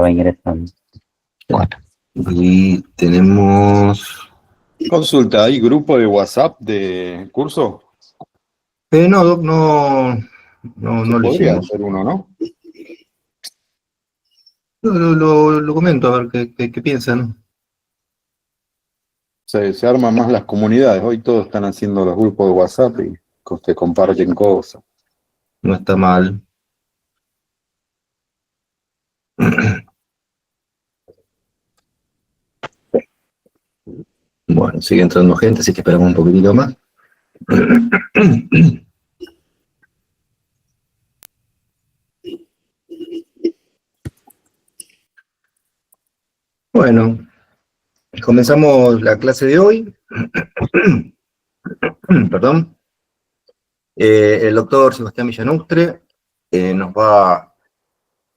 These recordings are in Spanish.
Va ingresando. Bueno, y tenemos... Consulta, ¿hay grupo de WhatsApp de curso? No, Doc, no Se lo podría hicimos. hacer uno, ¿no? Lo comento, a ver qué piensan. Se arman más las comunidades. Hoy todos están haciendo los grupos de WhatsApp y te comparten cosas. No está mal. Bueno, sigue entrando gente, así que esperamos un poquitito más. Bueno, comenzamos la clase de hoy. Perdón. El doctor Sebastián Villanustre nos va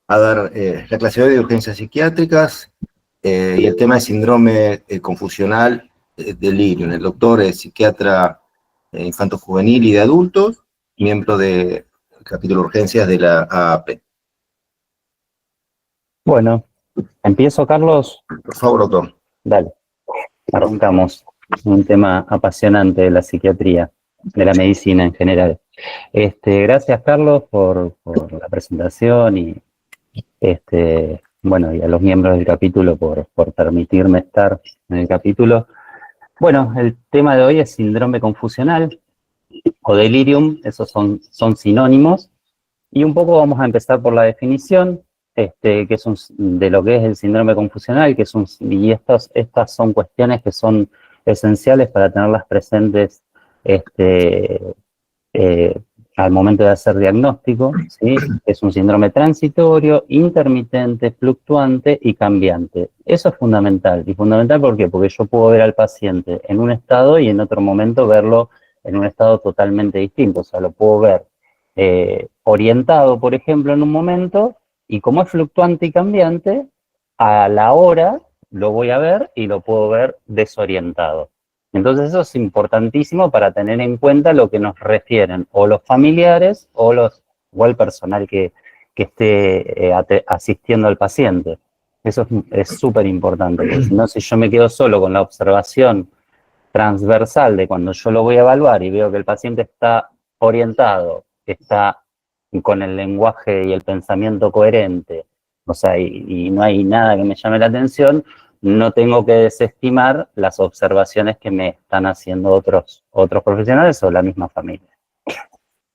a dar la clase de hoy de urgencias psiquiátricas y el tema es síndrome confusional delirium. El doctor es psiquiatra infanto-juvenil y de adultos, miembro del capítulo de urgencias de la AAP. Bueno, empiezo, Carlos. Por favor, doctor. Dale, arrancamos. Un tema apasionante de la psiquiatría, de la medicina en general. Gracias, Carlos, por la presentación y bueno, y a los miembros del capítulo por permitirme estar en el capítulo. Bueno, el tema de hoy es síndrome confusional o delirium, esos son sinónimos, y un poco vamos a empezar por la definición, que es de lo que es el síndrome confusional, y estas son cuestiones que son esenciales para tenerlas presentes al momento de hacer diagnóstico, ¿sí? Es un síndrome transitorio, intermitente, fluctuante y cambiante. Eso es fundamental. ¿Y fundamental por qué? Porque yo puedo ver al paciente en un estado y en otro momento verlo en un estado totalmente distinto. O sea, lo puedo ver orientado, por ejemplo, en un momento, y como es fluctuante y cambiante, a la hora lo voy a ver y lo puedo ver desorientado. Entonces eso es importantísimo para tener en cuenta lo que nos refieren o los familiares o el personal que esté asistiendo al paciente. Eso es súper importante, porque si no, si yo me quedo solo con la observación transversal de cuando yo lo voy a evaluar y veo que el paciente está orientado, está con el lenguaje y el pensamiento coherente, o sea, y no hay nada que me llame la atención, no tengo que desestimar las observaciones que me están haciendo otros profesionales o la misma familia.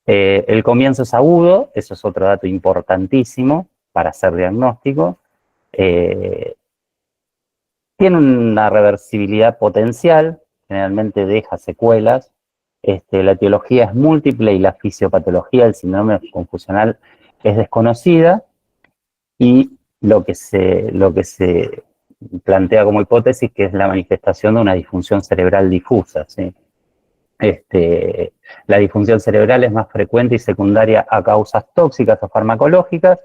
El comienzo es agudo, eso es otro dato importantísimo para hacer diagnóstico. Tiene una reversibilidad potencial, generalmente deja secuelas. La etiología es múltiple y la fisiopatología del síndrome confusional es desconocida, y lo que se plantea como hipótesis que es la manifestación de una disfunción cerebral difusa, ¿sí? La disfunción cerebral es más frecuente y secundaria a causas tóxicas o farmacológicas,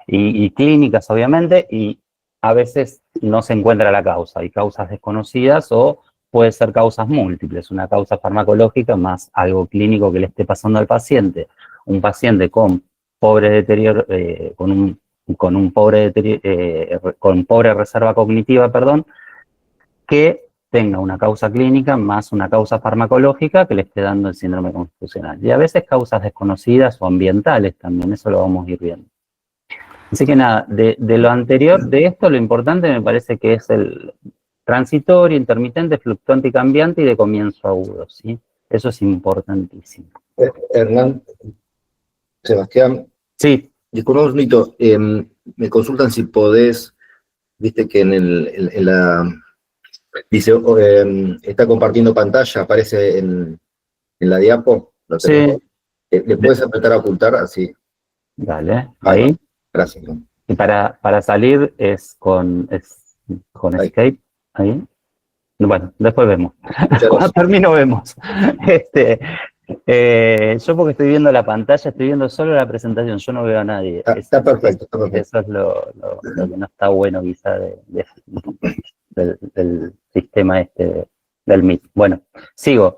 y clínicas obviamente, y a veces no se encuentra la causa, hay causas desconocidas o puede ser causas múltiples, una causa farmacológica más algo clínico que le esté pasando al paciente. Un paciente con pobre deterioro, con pobre reserva cognitiva, que tenga una causa clínica más una causa farmacológica que le esté dando el síndrome confusional. Y a veces causas desconocidas o ambientales también, eso lo vamos a ir viendo. Así que nada, de lo anterior, de esto, lo importante me parece que es el transitorio, intermitente, fluctuante y cambiante y de comienzo agudo, ¿sí? Eso es importantísimo. Hernán, Sebastián. Sí. Disculpa un segundito, me consultan si podés, viste que en la... Dice, está compartiendo pantalla, aparece en la diapo. Sí. ¿Le puedes apretar a ocultar así? Dale, ahí. Gracias. Y para salir es con escape, ahí. Bueno, después vemos. Cuando termino vemos. Yo porque estoy viendo la pantalla, estoy viendo solo la presentación, yo no veo a nadie. Está perfecto, está perfecto. Eso es lo que no está bueno quizá del sistema del MIT. Bueno, sigo.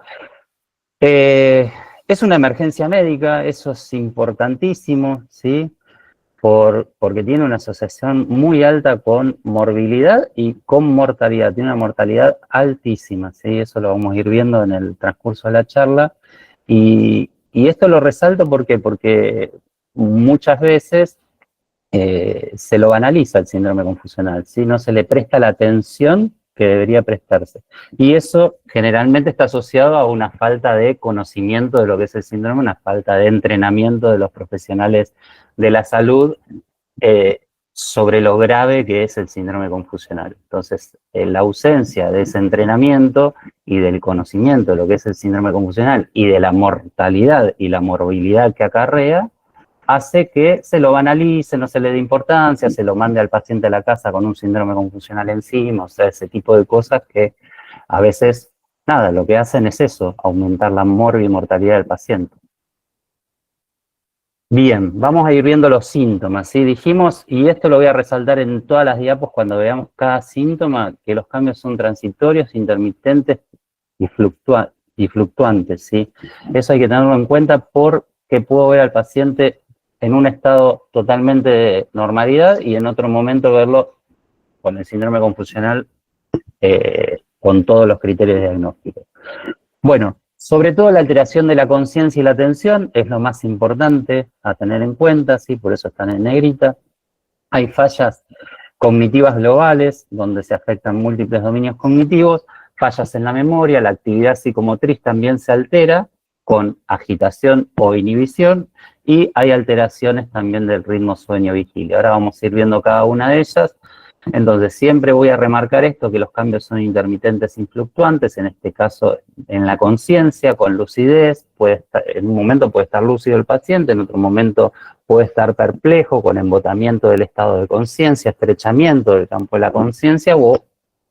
Es una emergencia médica, eso es importantísimo, ¿sí? porque tiene una asociación muy alta con morbilidad y con mortalidad. Tiene una mortalidad altísima, ¿sí? Eso lo vamos a ir viendo en el transcurso de la charla. Y esto lo resalto porque muchas veces se lo banaliza el síndrome confusional, ¿sí? No se le presta la atención que debería prestarse. Y eso generalmente está asociado a una falta de conocimiento de lo que es el síndrome, una falta de entrenamiento de los profesionales de la salud sobre lo grave que es el síndrome confusional. Entonces, la ausencia de ese entrenamiento y del conocimiento de lo que es el síndrome confusional y de la mortalidad y la morbilidad que acarrea, hace que se lo banalice, no se le dé importancia, se lo mande al paciente a la casa con un síndrome confusional encima, o sea, ese tipo de cosas que a veces, nada, lo que hacen es eso, aumentar la mortalidad del paciente. Bien, vamos a ir viendo los síntomas, ¿sí? Dijimos, y esto lo voy a resaltar en todas las diapos cuando veamos cada síntoma, que los cambios son transitorios, intermitentes y fluctuantes, ¿sí? Eso hay que tenerlo en cuenta porque puedo ver al paciente en un estado totalmente de normalidad y en otro momento verlo con el síndrome confusional con todos los criterios diagnósticos. Bueno, sobre todo la alteración de la conciencia y la atención es lo más importante a tener en cuenta, ¿sí? Por eso están en negrita. Hay fallas cognitivas globales, donde se afectan múltiples dominios cognitivos, fallas en la memoria, la actividad psicomotriz también se altera con agitación o inhibición, y hay alteraciones también del ritmo sueño-vigilia. Ahora vamos a ir viendo cada una de ellas. Entonces siempre voy a remarcar esto, que los cambios son intermitentes y fluctuantes, en este caso en la conciencia, con lucidez, en un momento puede estar lúcido el paciente, en otro momento puede estar perplejo, con embotamiento del estado de conciencia, estrechamiento del campo de la conciencia o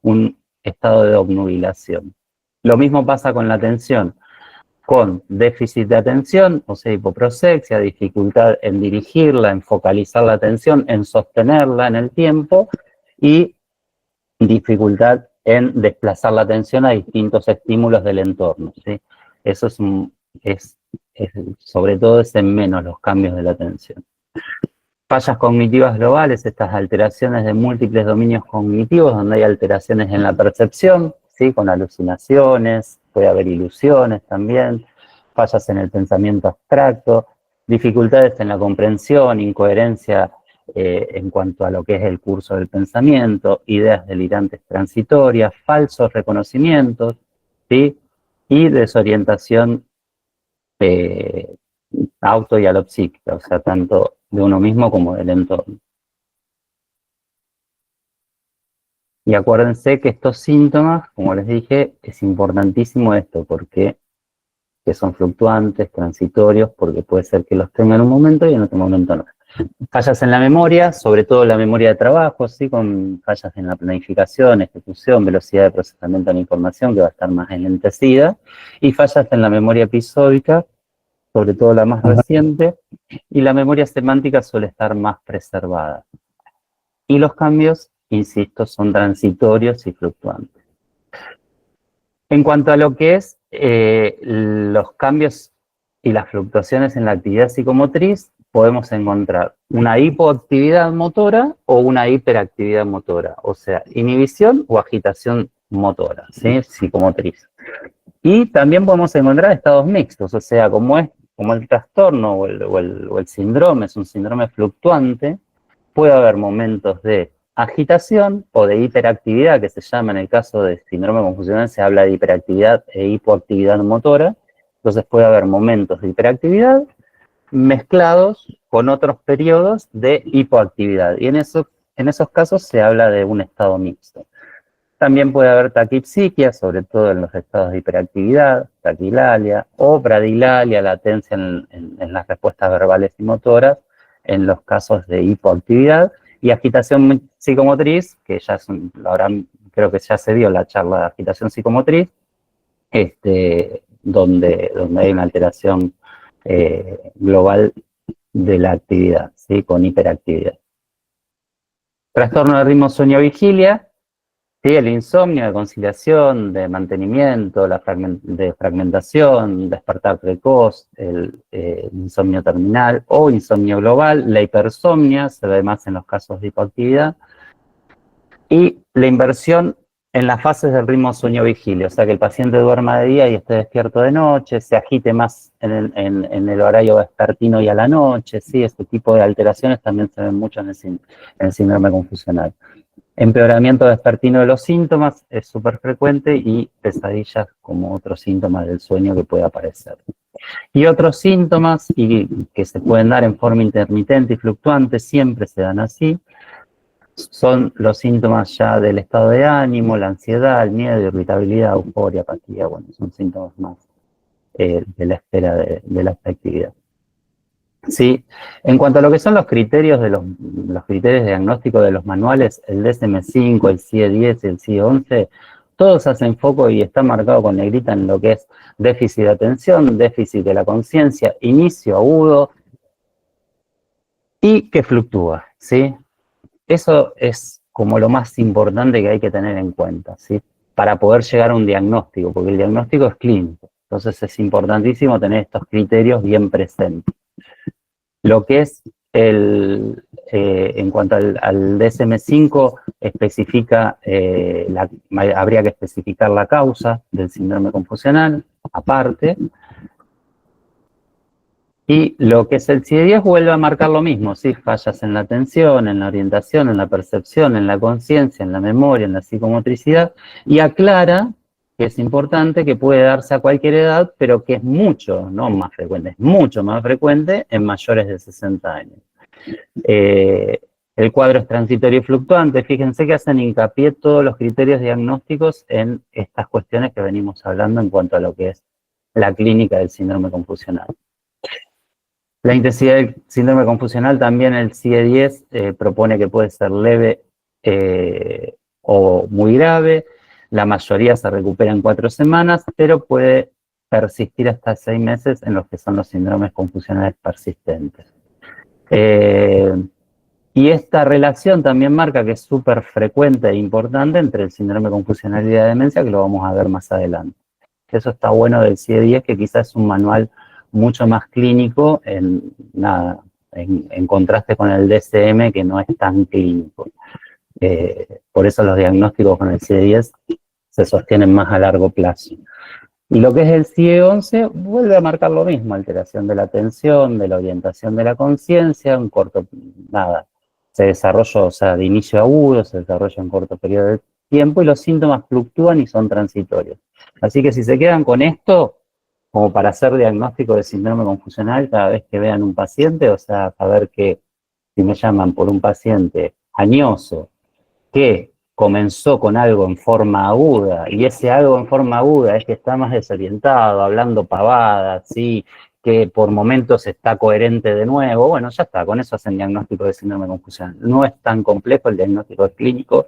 un estado de obnubilación. Lo mismo pasa con la atención, con déficit de atención, o sea, hipoprosexia, dificultad en dirigirla, en focalizar la atención, en sostenerla en el tiempo, y dificultad en desplazar la atención a distintos estímulos del entorno, ¿sí? Eso sobre todo es en menos los cambios de la atención. Fallas cognitivas globales, estas alteraciones de múltiples dominios cognitivos, donde hay alteraciones en la percepción, ¿sí? Con alucinaciones, puede haber ilusiones también, fallas en el pensamiento abstracto, dificultades en la comprensión, incoherencia en cuanto a lo que es el curso del pensamiento, ideas delirantes transitorias, falsos reconocimientos, ¿sí? Y desorientación auto y alopsíquica, o sea, tanto de uno mismo como del entorno. Y acuérdense que estos síntomas, como les dije, es importantísimo esto, porque que son fluctuantes, transitorios, porque puede ser que los tenga en un momento y en otro momento no. Fallas en la memoria, sobre todo la memoria de trabajo, ¿sí? Con fallas en la planificación, ejecución, velocidad de procesamiento de la información, que va a estar más enlentecida, y fallas en la memoria episódica, sobre todo la más reciente, y la memoria semántica suele estar más preservada. Y los cambios, insisto, son transitorios y fluctuantes. En cuanto a lo que es los cambios y las fluctuaciones en la actividad psicomotriz, podemos encontrar una hipoactividad motora o una hiperactividad motora, o sea, inhibición o agitación motora, ¿sí? Psicomotriz. Y también podemos encontrar estados mixtos, o sea, como el trastorno o el síndrome es un síndrome fluctuante, puede haber momentos de agitación o de hiperactividad, que se llama en el caso de síndrome confusional, se habla de hiperactividad e hipoactividad motora. Entonces puede haber momentos de hiperactividad mezclados con otros periodos de hipoactividad. Y en esos casos se habla de un estado mixto. También puede haber taquipsiquia, sobre todo en los estados de hiperactividad, taquilalia o bradilalia, latencia en las respuestas verbales y motoras, en los casos de hipoactividad, y agitación psicomotriz, que ya creo que ya se dio la charla de agitación psicomotriz, donde hay una alteración global de la actividad, ¿sí? Con hiperactividad. Trastorno de ritmo sueño-vigilia, Sí, el insomnio de conciliación, de mantenimiento, de fragmentación, despertar precoz, el insomnio terminal o insomnio global, la hipersomnia, se ve más en los casos de hipoactividad, y la inversión en las fases del ritmo sueño-vigilia, o sea, que el paciente duerma de día y esté despierto de noche, se agite más en el horario vespertino y a la noche, sí, este tipo de alteraciones también se ven mucho en el síndrome confusional. Empeoramiento vespertino de los síntomas es súper frecuente y pesadillas como otro síntoma del sueño que puede aparecer. Y otros síntomas que se pueden dar en forma intermitente y fluctuante, siempre se dan así, son los síntomas ya del estado de ánimo, la ansiedad, el miedo, irritabilidad, euforia, apatía, bueno, son síntomas más de la esfera de la afectividad. Sí, en cuanto a lo que son los criterios los criterios de diagnóstico de los manuales, el DSM-5, el CIE-10 y el CIE-11, todos hacen foco y está marcado con negrita en lo que es déficit de atención, déficit de la conciencia, inicio agudo y que fluctúa, ¿sí? Eso es como lo más importante que hay que tener en cuenta, ¿sí? Para poder llegar a un diagnóstico, porque el diagnóstico es clínico. Entonces es importantísimo tener estos criterios bien presentes. Lo que es en cuanto al DSM-5, especifica, habría que especificar la causa del síndrome confusional, aparte. Y lo que es el CIE-10 vuelve a marcar lo mismo, ¿sí? Fallas en la atención, en la orientación, en la percepción, en la conciencia, en la memoria, en la psicomotricidad, y aclara que es importante, que puede darse a cualquier edad, pero que es mucho, no más frecuente, es mucho más frecuente en mayores de 60 años. El cuadro es transitorio y fluctuante. Fíjense que hacen hincapié todos los criterios diagnósticos en estas cuestiones que venimos hablando en cuanto a lo que es la clínica del síndrome confusional. La intensidad del síndrome confusional también el CIE-10 propone que puede ser leve o muy grave. La mayoría se recupera en 4 semanas, pero puede persistir hasta 6 meses en los que son los síndromes confusionales persistentes. Y esta relación también marca que es súper frecuente e importante entre el síndrome confusional y la demencia, que lo vamos a ver más adelante. Eso está bueno del CIE-10, que quizás es un manual mucho más clínico en contraste con el DSM, que no es tan clínico. Por eso los diagnósticos con el CIE-10 se sostienen más a largo plazo. Y lo que es el CIE-11 vuelve a marcar lo mismo, alteración de la atención, de la orientación de la conciencia, se desarrolla, o sea, de inicio agudo, se desarrolla en corto periodo de tiempo y los síntomas fluctúan y son transitorios. Así que si se quedan con esto, como para hacer diagnóstico de síndrome confusional cada vez que vean un paciente, o sea, saber que si me llaman por un paciente añoso que comenzó con algo en forma aguda, y ese algo en forma aguda es que está más desorientado, hablando pavadas, ¿sí? Que por momentos está coherente de nuevo, bueno, ya está, con eso hacen diagnóstico de síndrome confusional. No es tan complejo el diagnóstico clínico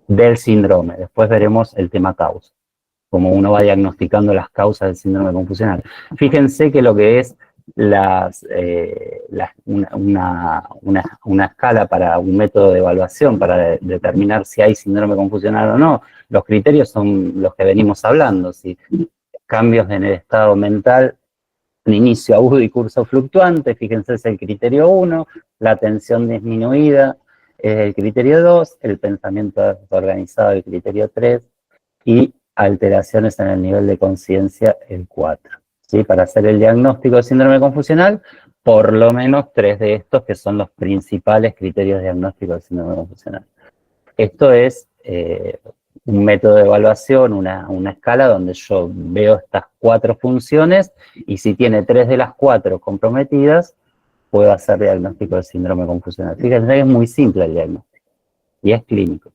del síndrome, después veremos el tema causa, como uno va diagnosticando las causas del síndrome confusional. Fíjense que lo que es una escala para un método de evaluación para determinar si hay síndrome confusional o no, los criterios son los que venimos hablando, ¿sí? Cambios en el estado mental, un inicio agudo y curso fluctuante, fíjense, es el criterio 1, la atención disminuida es el criterio 2, el pensamiento organizado el criterio 3, y alteraciones en el nivel de conciencia, el 4. ¿Sí? Para hacer el diagnóstico de síndrome confusional, por lo menos 3 de estos que son los principales criterios diagnósticos de síndrome confusional. Esto es un método de evaluación, una escala donde yo veo estas 4 funciones y si tiene 3 de las 4 comprometidas, puedo hacer diagnóstico de síndrome confusional. Fíjense que es muy simple el diagnóstico y es clínico.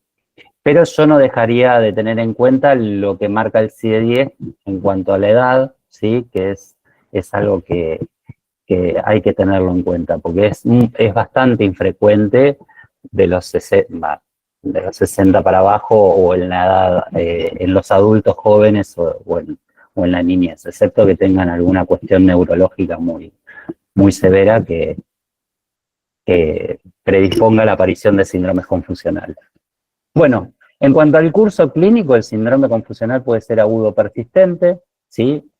Pero yo no dejaría de tener en cuenta lo que marca el CIE-10 en cuanto a la edad, ¿sí? Que es algo que hay que tenerlo en cuenta, porque es bastante infrecuente de los 60 para abajo o en la edad, en los adultos jóvenes o en la niñez, excepto que tengan alguna cuestión neurológica muy, muy severa que predisponga a la aparición de síndromes confusionales. Bueno, En cuanto al curso clínico, el síndrome confusional puede ser agudo persistente, ¿sí?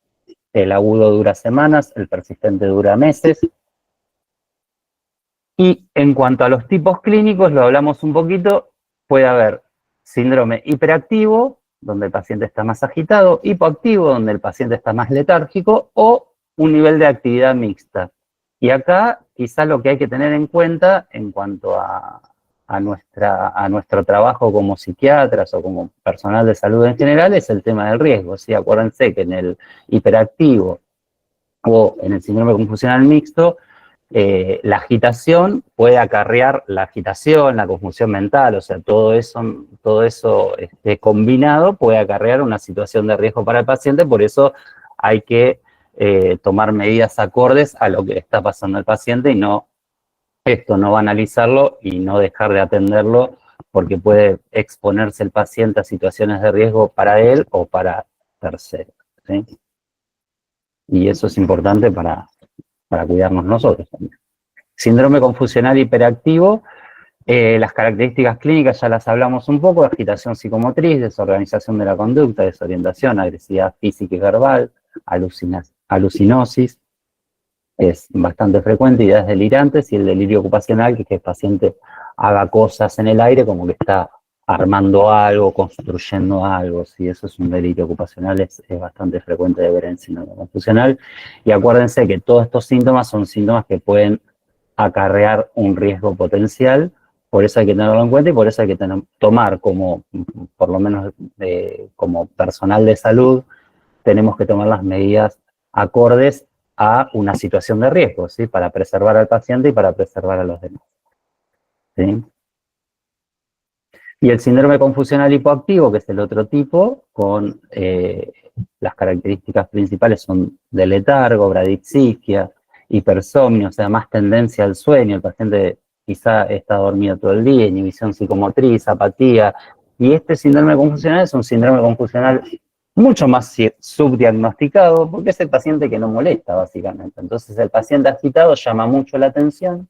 El agudo dura semanas, el persistente dura meses. Y en cuanto a los tipos clínicos, lo hablamos un poquito, puede haber síndrome hiperactivo, donde el paciente está más agitado, hipoactivo, donde el paciente está más letárgico, o un nivel de actividad mixta. Y acá quizás lo que hay que tener en cuenta en cuanto a nuestro trabajo como psiquiatras o como personal de salud en general es el tema del riesgo. ¿Sí? Acuérdense que en el hiperactivo o en el síndrome confusional mixto, la agitación puede acarrear la agitación, la confusión mental, o sea, todo eso combinado puede acarrear una situación de riesgo para el paciente, por eso hay que tomar medidas acordes a lo que le está pasando al paciente y no banalizarlo y no dejar de atenderlo porque puede exponerse el paciente a situaciones de riesgo para él o para terceros, ¿sí? Y eso es importante para cuidarnos nosotros también. Síndrome confusional hiperactivo, las características clínicas ya las hablamos un poco, agitación psicomotriz, desorganización de la conducta, desorientación, agresividad física y verbal, alucinosis, es bastante frecuente, ideas delirantes, y el delirio ocupacional, que es que el paciente haga cosas en el aire como que está armando algo, construyendo algo, ¿sí? Eso es un delirio ocupacional, es bastante frecuente de ver en síndrome confusional. Y acuérdense que todos estos síntomas son síntomas que pueden acarrear un riesgo potencial, por eso hay que tenerlo en cuenta y por eso hay que tomar como, por lo menos como personal de salud, tenemos que tomar las medidas acordes a una situación de riesgo, ¿sí? Para preservar al paciente y para preservar a los demás, ¿sí? Y el síndrome confusional hipoactivo, que es el otro tipo, con las características principales son de letargo, bradixisquia, hipersomnio, o sea, más tendencia al sueño, el paciente quizá está dormido todo el día, inhibición psicomotriz, apatía, y este síndrome confusional es un síndrome confusional mucho más subdiagnosticado, porque es el paciente que no molesta, básicamente. Entonces, el paciente agitado llama mucho la atención,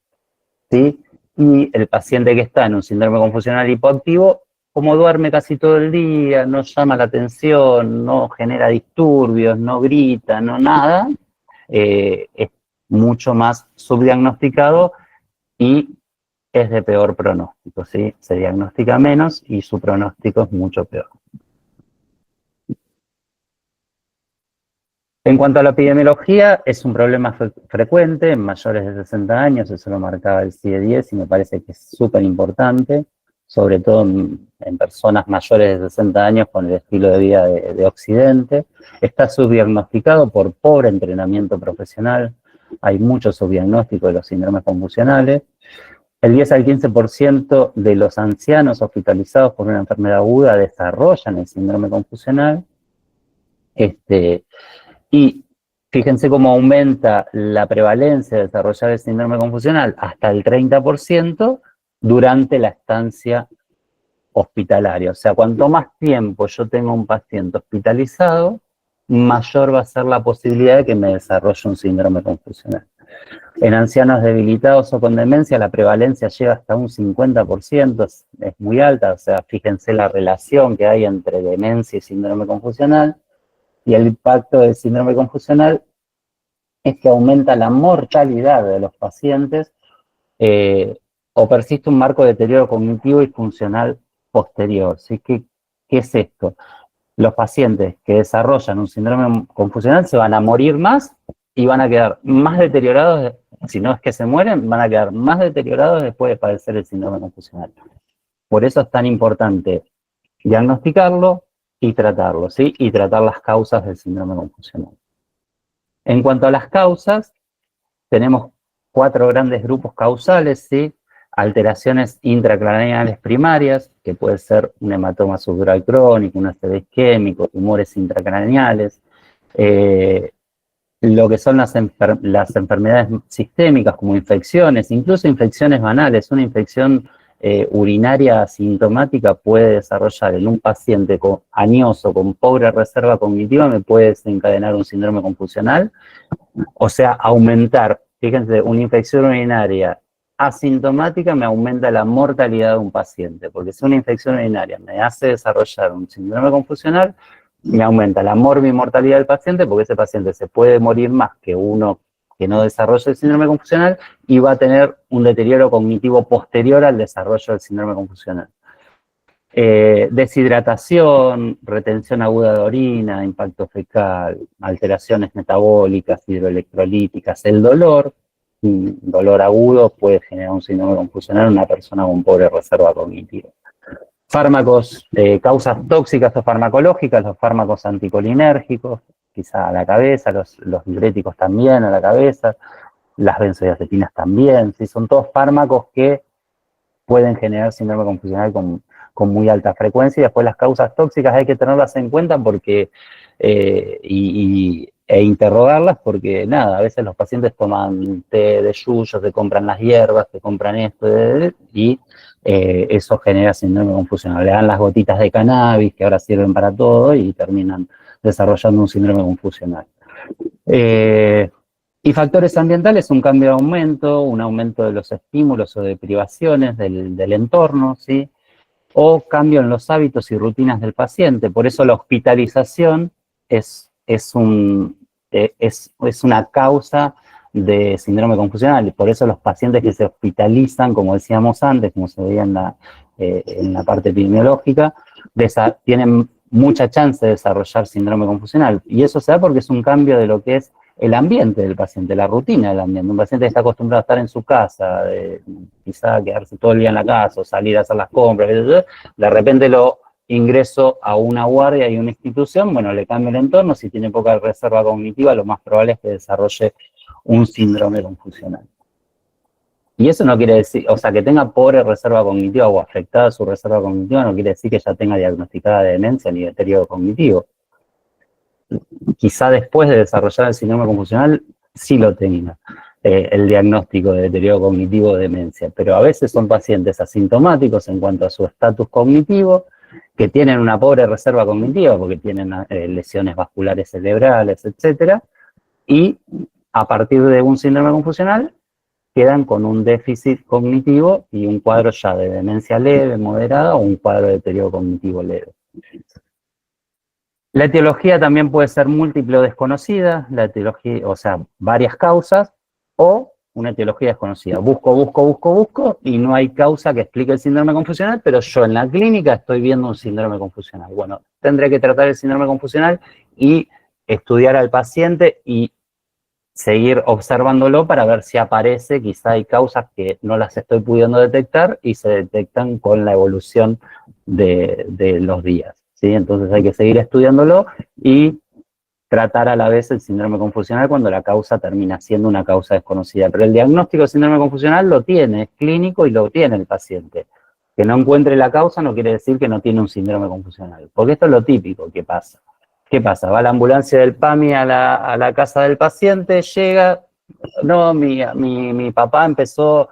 ¿sí? Y el paciente que está en un síndrome confusional hipoactivo, como duerme casi todo el día, no llama la atención, no genera disturbios, no grita, no nada, es mucho más subdiagnosticado y es de peor pronóstico, ¿sí? Se diagnostica menos y su pronóstico es mucho peor. En cuanto a la epidemiología, es un problema frecuente en mayores de 60 años, eso lo marcaba el CIE-10 y me parece que es súper importante, sobre todo en personas mayores de 60 años con el estilo de vida de Occidente. Está subdiagnosticado por pobre entrenamiento profesional, hay mucho subdiagnóstico de los síndromes confusionales. El 10 al 15% de los ancianos hospitalizados por una enfermedad aguda desarrollan el síndrome confusional. Y fíjense cómo aumenta la prevalencia de desarrollar el síndrome confusional hasta el 30% durante la estancia hospitalaria. O sea, cuanto más tiempo yo tengo un paciente hospitalizado, mayor va a ser la posibilidad de que me desarrolle un síndrome confusional. En ancianos debilitados o con demencia, la prevalencia llega hasta un 50%, es muy alta. O sea, fíjense la relación que hay entre demencia y síndrome confusional. Y el impacto del síndrome confusional es que aumenta la mortalidad de los pacientes o persiste un marco de deterioro cognitivo y funcional posterior. ¿Sí? ¿Qué es esto? Los pacientes que desarrollan un síndrome confusional se van a morir más y van a quedar más deteriorados, si no es que se mueren, van a quedar más deteriorados después de padecer el síndrome confusional. Por eso es tan importante diagnosticarlo y tratarlo, ¿sí? Y tratar las causas del síndrome confusional. En cuanto a las causas, tenemos 4 grandes grupos causales, ¿sí? Alteraciones intracraneales primarias, que puede ser un hematoma subdural crónico, un ACV isquémico, tumores intracraneales, lo que son las enfermedades sistémicas como infecciones, incluso infecciones banales. Una infección urinaria asintomática puede desarrollar en un paciente añoso con pobre reserva cognitiva, me puede desencadenar un síndrome confusional, o sea, aumentar, fíjense, una infección urinaria asintomática me aumenta la mortalidad de un paciente, porque si una infección urinaria me hace desarrollar un síndrome confusional, me aumenta la morbimortalidad del paciente, porque ese paciente se puede morir más que uno que no desarrolle el síndrome confusional y va a tener un deterioro cognitivo posterior al desarrollo del síndrome confusional. Deshidratación, retención aguda de orina, impacto fecal, alteraciones metabólicas, hidroelectrolíticas, el dolor, un dolor agudo puede generar un síndrome confusional en una persona con pobre reserva cognitiva. Fármacos, causas tóxicas o farmacológicas, los fármacos anticolinérgicos, quizá a la cabeza, los diuréticos también a la cabeza, las benzodiazepinas también, ¿sí? Son todos fármacos que pueden generar síndrome confusional con muy alta frecuencia, y después las causas tóxicas hay que tenerlas en cuenta porque, e interrogarlas porque, nada, a veces los pacientes toman té de yuyo, se compran las hierbas, se compran esto, y eso genera síndrome confusional. Le dan las gotitas de cannabis, que ahora sirven para todo, y terminan desarrollando un síndrome confusional. Y factores ambientales, un cambio de aumento, un aumento de los estímulos o de privaciones del entorno, ¿sí? O cambio en los hábitos y rutinas del paciente. Por eso la hospitalización es una causa de síndrome confusional. Y por eso los pacientes que se hospitalizan, como decíamos antes, como se veía en la parte epidemiológica, tienen mucha chance de desarrollar síndrome confusional. Y eso se da porque es un cambio de lo que es el ambiente del paciente, la rutina del ambiente. Un paciente que está acostumbrado a estar en su casa, quizá quedarse todo el día en la casa o salir a hacer las compras, de repente lo ingreso a una guardia y una institución, bueno, le cambia el entorno, si tiene poca reserva cognitiva, lo más probable es que desarrolle un síndrome confusional. Y eso no quiere decir, o sea, que tenga pobre reserva cognitiva o afectada su reserva cognitiva no quiere decir que ya tenga diagnosticada demencia ni deterioro cognitivo. Quizá después de desarrollar el síndrome confusional sí lo tenga, el diagnóstico de deterioro cognitivo o demencia, pero a veces son pacientes asintomáticos en cuanto a su estatus cognitivo, que tienen una pobre reserva cognitiva porque tienen lesiones vasculares cerebrales, etcétera, y a partir de un síndrome confusional quedan con un déficit cognitivo y un cuadro ya de demencia leve, moderada, o un cuadro de deterioro cognitivo leve. La etiología también puede ser múltiple o desconocida, la etiología, o sea, varias causas, o una etiología desconocida. Busco, y no hay causa que explique el síndrome confusional, pero yo en la clínica estoy viendo un síndrome confusional. Bueno, tendré que tratar el síndrome confusional y estudiar al paciente y seguir observándolo para ver si aparece, quizá hay causas que no las estoy pudiendo detectar y se detectan con la evolución de los días, ¿sí? Entonces hay que seguir estudiándolo y tratar a la vez el síndrome confusional cuando la causa termina siendo una causa desconocida. Pero el diagnóstico de síndrome confusional lo tiene, es clínico y lo tiene el paciente. Que no encuentre la causa no quiere decir que no tiene un síndrome confusional, porque esto es lo típico que pasa. ¿Qué pasa? Va la ambulancia del PAMI a la casa del paciente, llega, no, mi papá empezó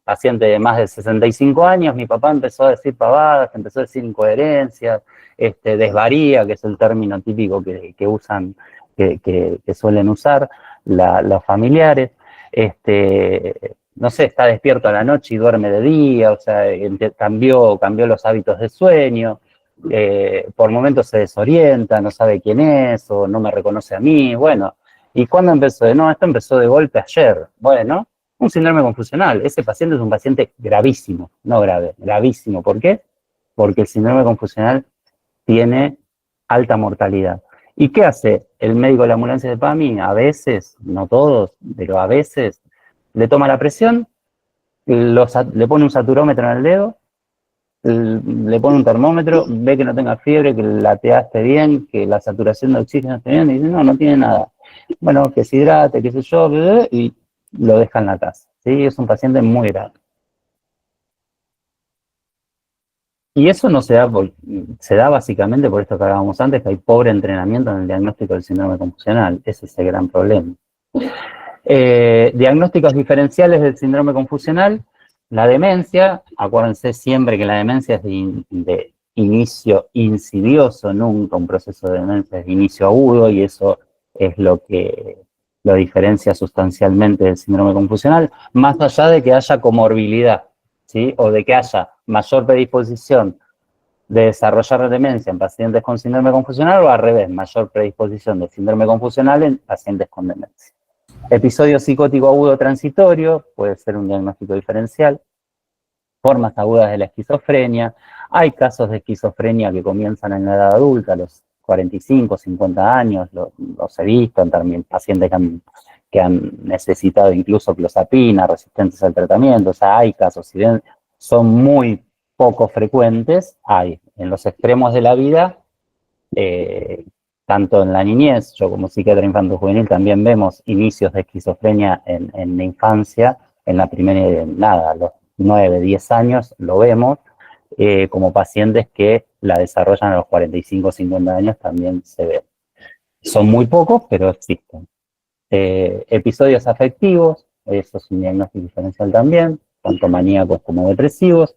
paciente de más de 65 años, mi papá empezó a decir pavadas, empezó a decir incoherencias, desvaría, que es el término típico que usan, que suelen usar los familiares, no sé, está despierto a la noche y duerme de día, o sea, cambió los hábitos de sueño, por momentos se desorienta, no sabe quién es, o no me reconoce a mí, bueno, ¿y cuándo empezó? No, esto empezó de golpe ayer, bueno, un síndrome confusional. Ese paciente es un paciente gravísimo, no grave, gravísimo. ¿Por qué? Porque el síndrome confusional tiene alta mortalidad. ¿Y qué hace el médico de la ambulancia de PAMI? A veces, no todos, pero a veces, le toma la presión, le pone un saturómetro en el dedo, le pone un termómetro, ve que no tenga fiebre, que la TA esté bien, que la saturación de oxígeno esté bien, y dice, no tiene nada. Bueno, que se hidrate, qué sé yo, y lo deja en la casa, ¿sí? Es un paciente muy grave. Y eso no se da, se da básicamente por esto que hablábamos antes, que hay pobre entrenamiento en el diagnóstico del síndrome confusional. Ese es el gran problema. Diagnósticos diferenciales del síndrome confusional. La demencia, acuérdense siempre que la demencia es de inicio insidioso, nunca un proceso de demencia es de inicio agudo, y eso es lo que lo diferencia sustancialmente del síndrome confusional, más allá de que haya comorbilidad, ¿sí? O de que haya mayor predisposición de desarrollar demencia en pacientes con síndrome confusional o al revés, mayor predisposición de síndrome confusional en pacientes con demencia. Episodio psicótico agudo transitorio, puede ser un diagnóstico diferencial. Formas agudas de la esquizofrenia. Hay casos de esquizofrenia que comienzan en la edad adulta, a los 45, 50 años, los he visto también pacientes que han necesitado incluso clozapina, resistentes al tratamiento. O sea, hay casos, si bien son muy poco frecuentes, hay. En los extremos de la vida, tanto en la niñez, yo como psiquiatra infanto-juvenil también vemos inicios de esquizofrenia en la infancia, en la primera, nada, los 9, 10 años lo vemos, como pacientes que la desarrollan a los 45, 50 años también se ve. Son muy pocos, pero existen. Episodios afectivos, eso es un diagnóstico diferencial también, tanto maníacos como depresivos.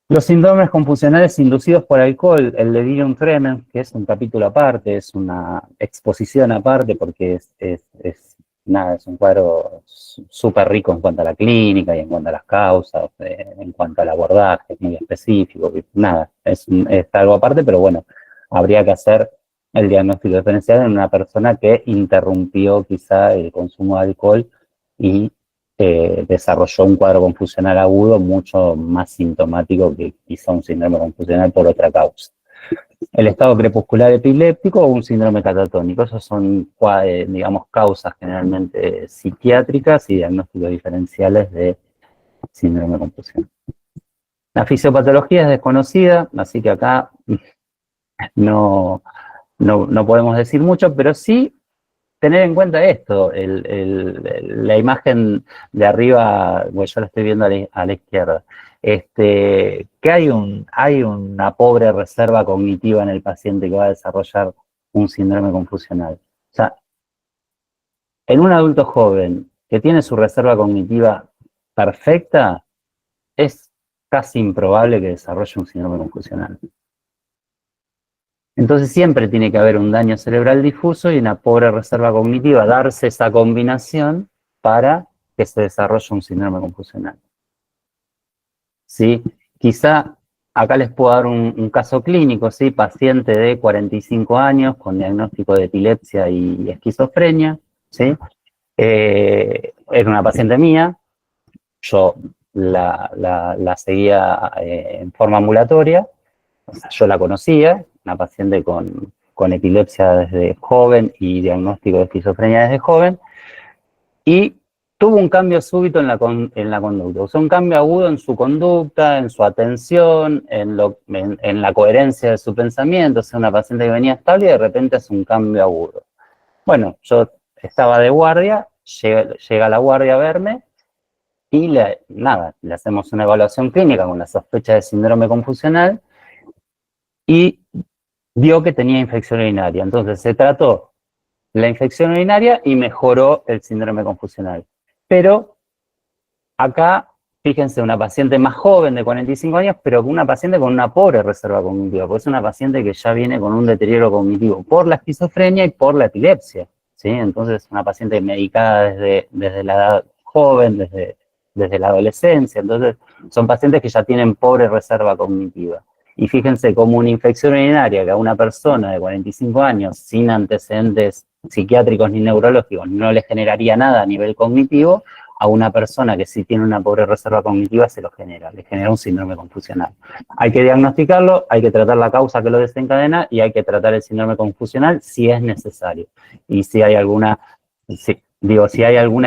Los síndromes confusionales inducidos por alcohol, el delirium tremens, que es un capítulo aparte, es una exposición aparte porque es un cuadro súper rico en cuanto a la clínica y en cuanto a las causas, en cuanto al abordaje, es muy específico, nada, es algo aparte, pero bueno, habría que hacer el diagnóstico diferencial en una persona que interrumpió quizá el consumo de alcohol y desarrolló un cuadro confusional agudo mucho más sintomático que quizá un síndrome confusional por otra causa. El estado crepuscular epiléptico o un síndrome catatónico, esos son, digamos, causas generalmente psiquiátricas y diagnósticos diferenciales de síndrome confusional. La fisiopatología es desconocida, así que acá no podemos decir mucho, pero sí tener en cuenta esto, la imagen de arriba, bueno, yo la estoy viendo a la izquierda, que hay una pobre reserva cognitiva en el paciente que va a desarrollar un síndrome confusional. O sea, en un adulto joven que tiene su reserva cognitiva perfecta, es casi improbable que desarrolle un síndrome confusional. Entonces siempre tiene que haber un daño cerebral difuso y una pobre reserva cognitiva, darse esa combinación para que se desarrolle un síndrome confusional. ¿Sí? Quizá acá les puedo dar un caso clínico, ¿sí? Paciente de 45 años con diagnóstico de epilepsia y esquizofrenia, ¿sí? Era una paciente mía, yo la seguía en forma ambulatoria, o sea, yo la conocía, una paciente con epilepsia desde joven y diagnóstico de esquizofrenia desde joven, y tuvo un cambio súbito en la conducta, o sea, un cambio agudo en su conducta, en su atención, en la coherencia de su pensamiento, o sea, una paciente que venía estable y de repente hace un cambio agudo. Bueno, yo estaba de guardia, llega la guardia a verme, y le hacemos una evaluación clínica con la sospecha de síndrome confusional, y vio que tenía infección urinaria. Entonces se trató la infección urinaria y mejoró el síndrome confusional. Pero acá, fíjense, una paciente más joven de 45 años, pero una paciente con una pobre reserva cognitiva, porque es una paciente que ya viene con un deterioro cognitivo por la esquizofrenia y por la epilepsia, ¿sí? Entonces, una paciente medicada desde la edad joven, desde la adolescencia. Entonces, son pacientes que ya tienen pobre reserva cognitiva. Y fíjense cómo una infección urinaria que a una persona de 45 años sin antecedentes psiquiátricos ni neurológicos no le generaría nada a nivel cognitivo, a una persona que sí tiene una pobre reserva cognitiva le genera un síndrome confusional. Hay que diagnosticarlo, hay que tratar la causa que lo desencadena y hay que tratar el síndrome confusional si es necesario. Y si hay alguna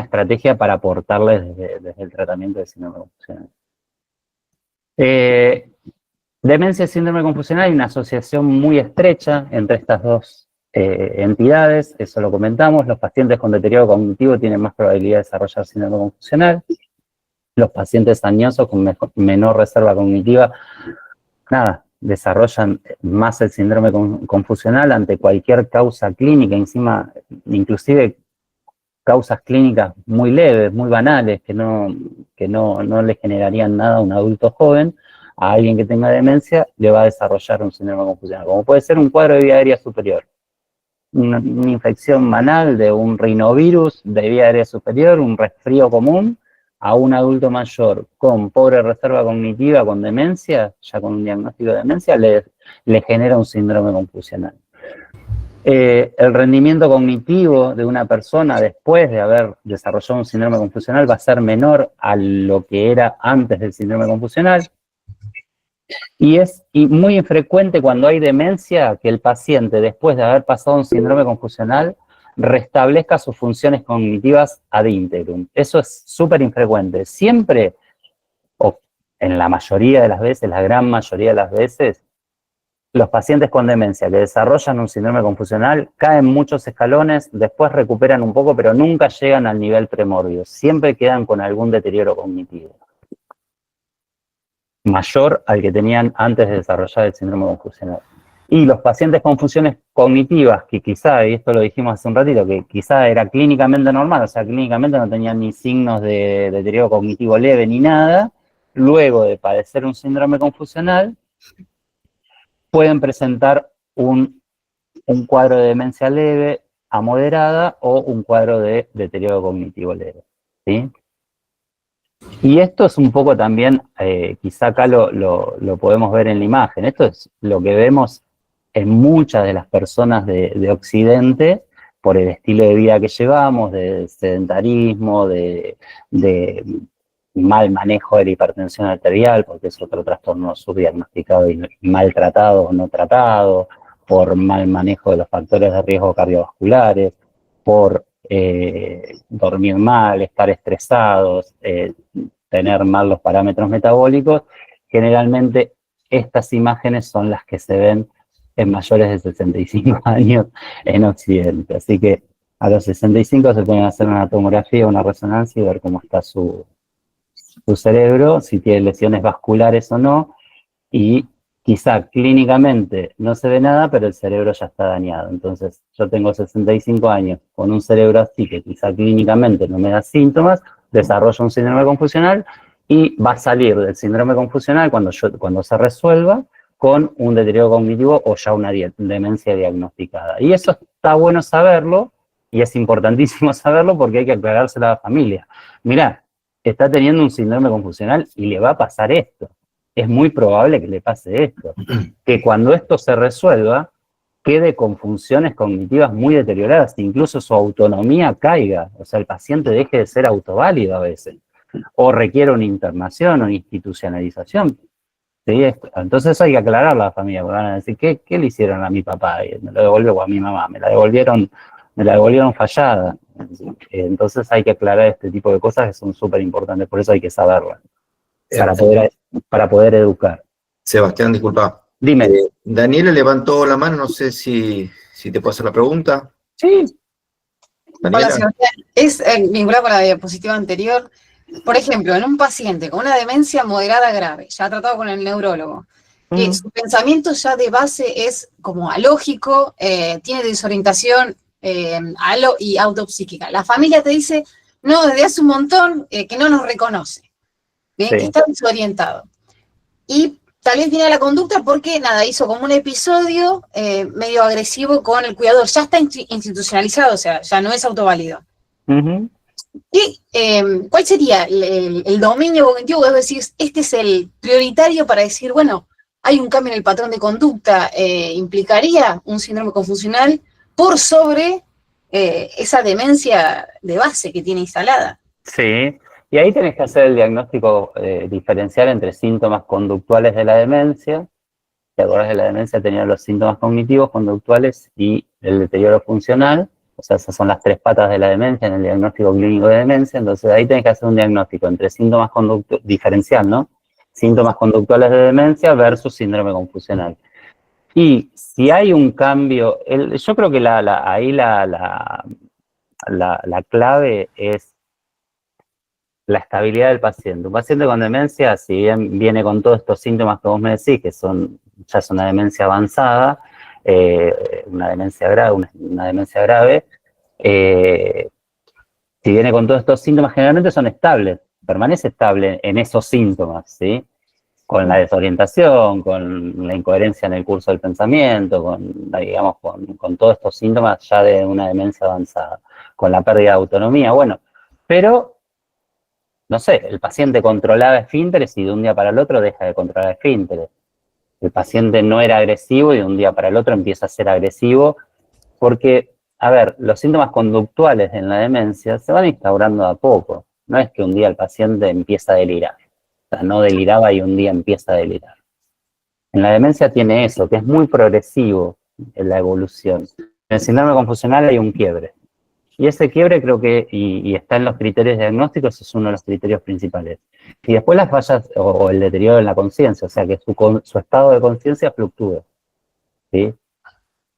estrategia para aportarle desde el tratamiento del síndrome confusional. Demencia y síndrome confusional, hay una asociación muy estrecha entre estas dos entidades, eso lo comentamos. Los pacientes con deterioro cognitivo tienen más probabilidad de desarrollar síndrome confusional. Los pacientes añosos con menor reserva cognitiva, desarrollan más el síndrome confusional ante cualquier causa clínica, inclusive causas clínicas muy leves, muy banales, que no le generarían nada a un adulto joven. A alguien que tenga demencia le va a desarrollar un síndrome confusional, como puede ser un cuadro de vía aérea superior. una infección banal de un rinovirus de vía aérea superior, un resfrío común, a un adulto mayor con pobre reserva cognitiva, con demencia, ya con un diagnóstico de demencia, le genera un síndrome confusional. El rendimiento cognitivo de una persona después de haber desarrollado un síndrome confusional va a ser menor a lo que era antes del síndrome confusional. Y es muy infrecuente cuando hay demencia que el paciente, después de haber pasado un síndrome confusional, restablezca sus funciones cognitivas ad integrum. Eso es súper infrecuente. Siempre, o en la mayoría de las veces, la gran mayoría de las veces, los pacientes con demencia que desarrollan un síndrome confusional caen muchos escalones, después recuperan un poco, pero nunca llegan al nivel premorbio. Siempre quedan con algún deterioro cognitivo mayor al que tenían antes de desarrollar el síndrome confusional. Y los pacientes con funciones cognitivas, que quizá, y esto lo dijimos hace un ratito, que quizá era clínicamente normal, o sea, clínicamente no tenían ni signos de deterioro cognitivo leve ni nada, luego de padecer un síndrome confusional, pueden presentar un cuadro de demencia leve a moderada o un cuadro de deterioro cognitivo leve, ¿sí? Y esto es un poco también, quizá acá lo podemos ver en la imagen, esto es lo que vemos en muchas de las personas de Occidente por el estilo de vida que llevamos, de sedentarismo, de mal manejo de la hipertensión arterial, porque es otro trastorno subdiagnosticado y mal tratado o no tratado, por mal manejo de los factores de riesgo cardiovasculares, por dormir mal, estar estresados, tener mal los parámetros metabólicos. Generalmente estas imágenes son las que se ven en mayores de 65 años en Occidente. Así que a los 65 se pueden hacer una tomografía, una resonancia y ver cómo está su cerebro, si tiene lesiones vasculares o no, y quizá clínicamente no se ve nada, pero el cerebro ya está dañado. Entonces, yo tengo 65 años con un cerebro así que quizá clínicamente no me da síntomas, desarrollo un síndrome confusional y va a salir del síndrome confusional cuando se resuelva con un deterioro cognitivo o ya una demencia diagnosticada. Y eso está bueno saberlo y es importantísimo saberlo porque hay que aclarárselo a la familia. Mirá, está teniendo un síndrome confusional y le va a pasar esto. Es muy probable que le pase esto, que cuando esto se resuelva, quede con funciones cognitivas muy deterioradas, incluso su autonomía caiga, o sea, el paciente deje de ser autoválido a veces, o requiere una internación o una institucionalización. ¿Sí? Entonces hay que aclararlo a la familia, porque van a decir, ¿qué le hicieron a mi papá? Y me lo devolvió, o a mi mamá, me la devolvieron fallada. Entonces hay que aclarar este tipo de cosas que son súper importantes, por eso hay que saberlas. Para poder educar. Sebastián, disculpa. Dime. Daniela levantó la mano, no sé si te puedo hacer la pregunta. Sí. Daniela. Hola, Sebastián. Es vinculado con la diapositiva anterior. Por ejemplo, en un paciente con una demencia moderada grave, ya tratado con el neurólogo, que su pensamiento ya de base es como alógico, tiene desorientación y autopsíquica. La familia te dice, no, desde hace un montón que no nos reconoce. Bien, sí. Que está desorientado. Y tal vez viene a la conducta porque, nada, hizo como un episodio medio agresivo con el cuidador. Ya está institucionalizado, o sea, ya no es autoválido. ¿Cuál sería el dominio cognitivo? Vos decís, este es el prioritario para decir, bueno, hay un cambio en el patrón de conducta, implicaría un síndrome confusional por sobre esa demencia de base que tiene instalada. Sí. Y ahí tenés que hacer el diagnóstico diferencial entre síntomas conductuales de la demencia. ¿Te acordás de la demencia? Tenía los síntomas cognitivos, conductuales y el deterioro funcional. O sea, esas son las tres patas de la demencia en el diagnóstico clínico de demencia. Entonces ahí tenés que hacer un diagnóstico entre síntomas diferencial, ¿no? Síntomas conductuales de demencia versus síndrome confusional. Y si hay un cambio, yo creo que ahí la clave es la estabilidad del paciente. Un paciente con demencia, si bien viene con todos estos síntomas que vos me decís, que ya es una demencia avanzada, una demencia grave, si viene con todos estos síntomas, generalmente son estables, permanece estable en esos síntomas, ¿sí? con la desorientación, con la incoherencia en el curso del pensamiento, digamos, con todos estos síntomas ya de una demencia avanzada, con la pérdida de autonomía, bueno, pero, no sé, el paciente controlaba esfínteres y de un día para el otro deja de controlar esfínteres. El paciente no era agresivo y de un día para el otro empieza a ser agresivo, porque, a ver, los síntomas conductuales en la demencia se van instaurando a poco. No es que un día el paciente empieza a delirar. O sea, no deliraba y un día empieza a delirar. En la demencia tiene eso, que es muy progresivo en la evolución. En el síndrome confusional hay un quiebre. Y ese quiebre creo que, y está en los criterios diagnósticos, es uno de los criterios principales. Y después las fallas o el deterioro en la conciencia, o sea, que su estado de conciencia fluctúe, ¿sí?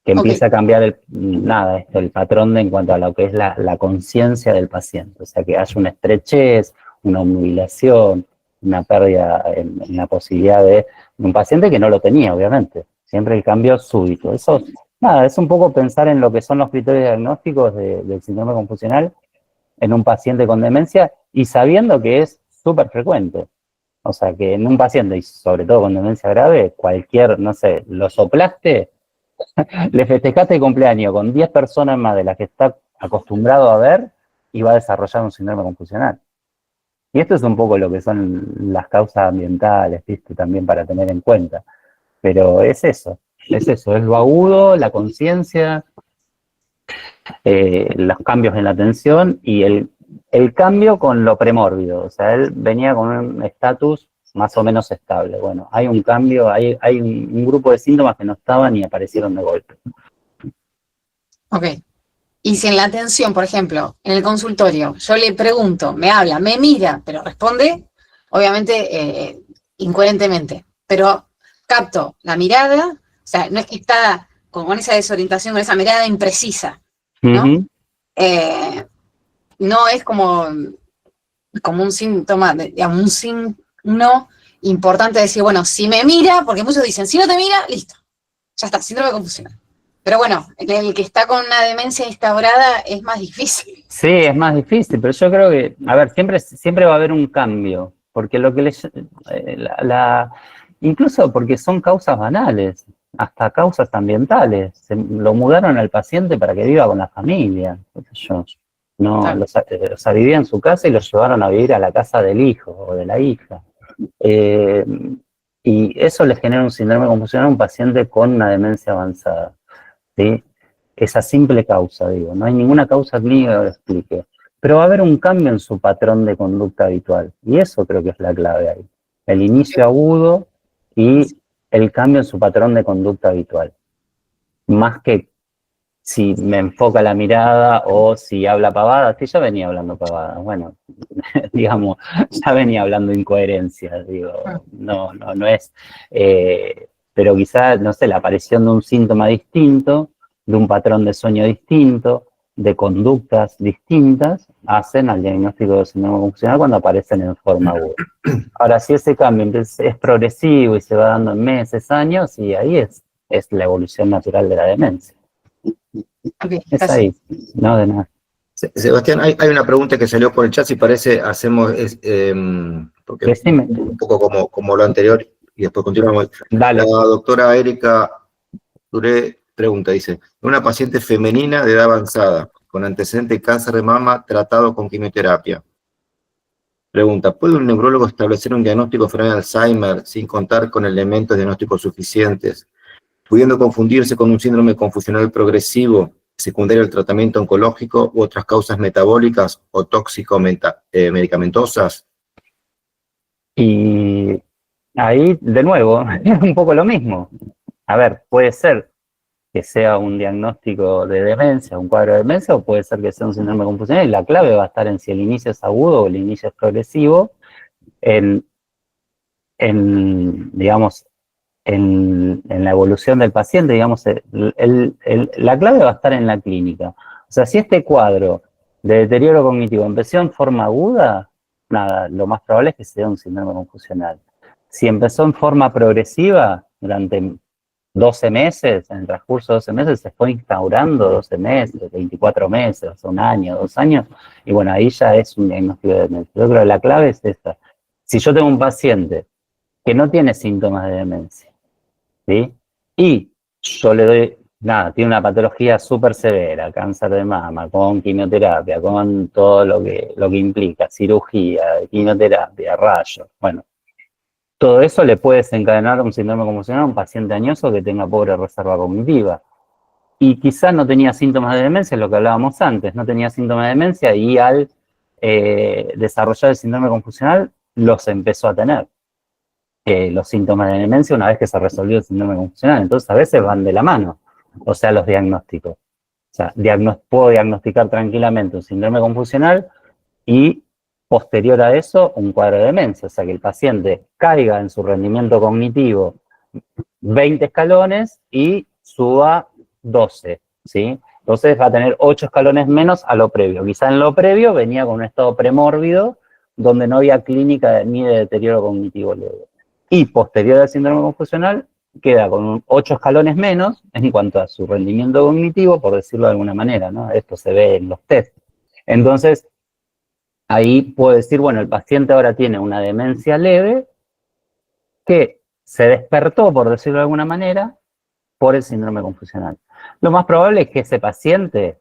Que empiece a cambiar el patrón en cuanto a lo que es la conciencia del paciente. O sea, que haya una estrechez, una humillación, una pérdida en la posibilidad de un paciente que no lo tenía, obviamente. Siempre el cambio súbito. Eso, nada, es un poco pensar en lo que son los criterios diagnósticos del síndrome confusional en un paciente con demencia y sabiendo que es súper frecuente. O sea, que en un paciente, y sobre todo con demencia grave, cualquier, no sé, lo soplaste, le festejaste el cumpleaños con 10 personas más de las que está acostumbrado a ver y va a desarrollar un síndrome confusional. Y esto es un poco lo que son las causas ambientales, ¿viste? También para tener en cuenta. Pero es eso, es lo agudo, la conciencia, los cambios en la atención y el cambio con lo premórbido. O sea, él venía con un estatus más o menos estable. Bueno, hay un cambio, hay un grupo de síntomas que no estaban y aparecieron de golpe. Ok. Y si en la atención, por ejemplo, en el consultorio, yo le pregunto, me habla, me mira, pero responde, obviamente, incoherentemente. Pero capto la mirada, o sea, no es que está con esa desorientación, con esa mirada imprecisa, ¿no? Uh-huh. No es como un síntoma, digamos, un signo importante de decir, bueno, si me mira, porque muchos dicen, si no te mira, listo, ya está, síndrome confusional. Pero bueno, el que está con una demencia instaurada es más difícil. Sí, es más difícil, pero yo creo que, a ver, siempre va a haber un cambio, porque lo que incluso porque son causas banales, hasta causas ambientales. Lo mudaron al paciente para que viva con la familia, qué sé yo. No, Claro. o sea, vivía en su casa y lo llevaron a vivir a la casa del hijo o de la hija. Y eso le genera un síndrome confusional a un paciente con una demencia avanzada, ¿sí? Esa simple causa, digo, no hay ninguna causa clínica que lo explique. Pero va a haber un cambio en su patrón de conducta habitual. Y eso creo que es la clave ahí. El inicio agudo y el cambio en su patrón de conducta habitual. Más que si me enfoca la mirada o si habla pavada. Sí, ya venía hablando pavada. Bueno, digamos, ya venía hablando incoherencias, digo, no es. Pero quizás, no sé, la aparición de un síntoma distinto, de un patrón de sueño distinto, de conductas distintas, hacen al diagnóstico de síndrome confusional cuando aparecen en forma aguda. Ahora, si ese cambio es progresivo y se va dando en meses, años, y ahí es la evolución natural de la demencia. Okay, es ahí, no de nada. Sebastián, hay una pregunta que salió por el chat, si parece, hacemos, porque Decime. un poco como lo anterior, y después continuamos. Dale. La doctora Erika Duré pregunta, dice, una paciente femenina de edad avanzada, con antecedente de cáncer de mama tratado con quimioterapia. Pregunta, ¿puede un neurólogo establecer un diagnóstico de Alzheimer sin contar con elementos diagnósticos suficientes, pudiendo confundirse con un síndrome confusional progresivo, secundario al tratamiento oncológico u otras causas metabólicas o tóxico-medicamentosas? Y ahí, de nuevo, es un poco lo mismo. A ver, puede ser que sea un diagnóstico de demencia, un cuadro de demencia, o puede ser que sea un síndrome confusional, y la clave va a estar en si el inicio es agudo o el inicio es progresivo, digamos, en la evolución del paciente, digamos, la clave va a estar en la clínica. O sea, si este cuadro de deterioro cognitivo empezó en forma aguda, nada, lo más probable es que sea un síndrome confusional. Si empezó en forma progresiva, durante 12 meses, en el transcurso de 12 meses, se fue instaurando 12 meses, 24 meses, un año, 2 años, y bueno, ahí ya es un diagnóstico de demencia. Yo creo que la clave es esta. Si yo tengo un paciente que no tiene síntomas de demencia, ¿sí? Y yo le doy, nada, tiene una patología súper severa, cáncer de mama, con quimioterapia, con todo lo que implica, cirugía, quimioterapia, rayos, bueno. Todo eso le puede desencadenar un síndrome confusional a un paciente añoso que tenga pobre reserva cognitiva. Y quizás no tenía síntomas de demencia, lo que hablábamos antes, no tenía síntomas de demencia y al desarrollar el síndrome confusional los empezó a tener. Los síntomas de demencia una vez que se resolvió el síndrome confusional. Entonces a veces van de la mano, o sea, los diagnósticos. O sea, puedo diagnosticar tranquilamente un síndrome confusional y posterior a eso un cuadro de demencia. O sea, que el paciente caiga en su rendimiento cognitivo 20 escalones y suba 12, ¿sí? Entonces va a tener 8 escalones menos a lo previo. Quizá en lo previo venía con un estado premórbido donde no había clínica ni de deterioro cognitivo leve. Y posterior al síndrome confusional queda con 8 escalones menos en cuanto a su rendimiento cognitivo, por decirlo de alguna manera, ¿no? Esto se ve en los test. Entonces, ahí puedo decir, bueno, el paciente ahora tiene una demencia leve que se despertó, por decirlo de alguna manera, por el síndrome confusional. Lo más probable es que ese paciente,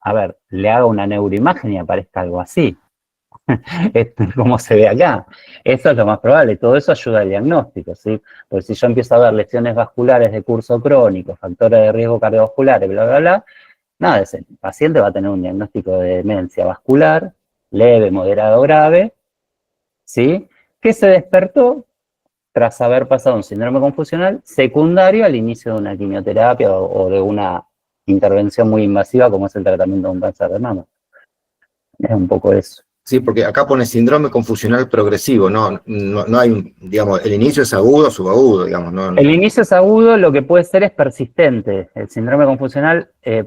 a ver, le haga una neuroimagen y aparezca algo así, como se ve acá. Eso es lo más probable, todo eso ayuda al diagnóstico, ¿sí? Porque si yo empiezo a ver lesiones vasculares de curso crónico, factores de riesgo cardiovasculares, bla, bla, bla, nada, ese paciente va a tener un diagnóstico de demencia vascular, leve, moderado, grave, ¿sí? Que se despertó tras haber pasado un síndrome confusional secundario al inicio de una quimioterapia o de una intervención muy invasiva como es el tratamiento de un cáncer de mama. Es un poco eso. Sí, porque acá pone síndrome confusional progresivo, no hay, digamos, el inicio es agudo, subagudo, digamos. No. El inicio es agudo, lo que puede ser es persistente. El síndrome confusional es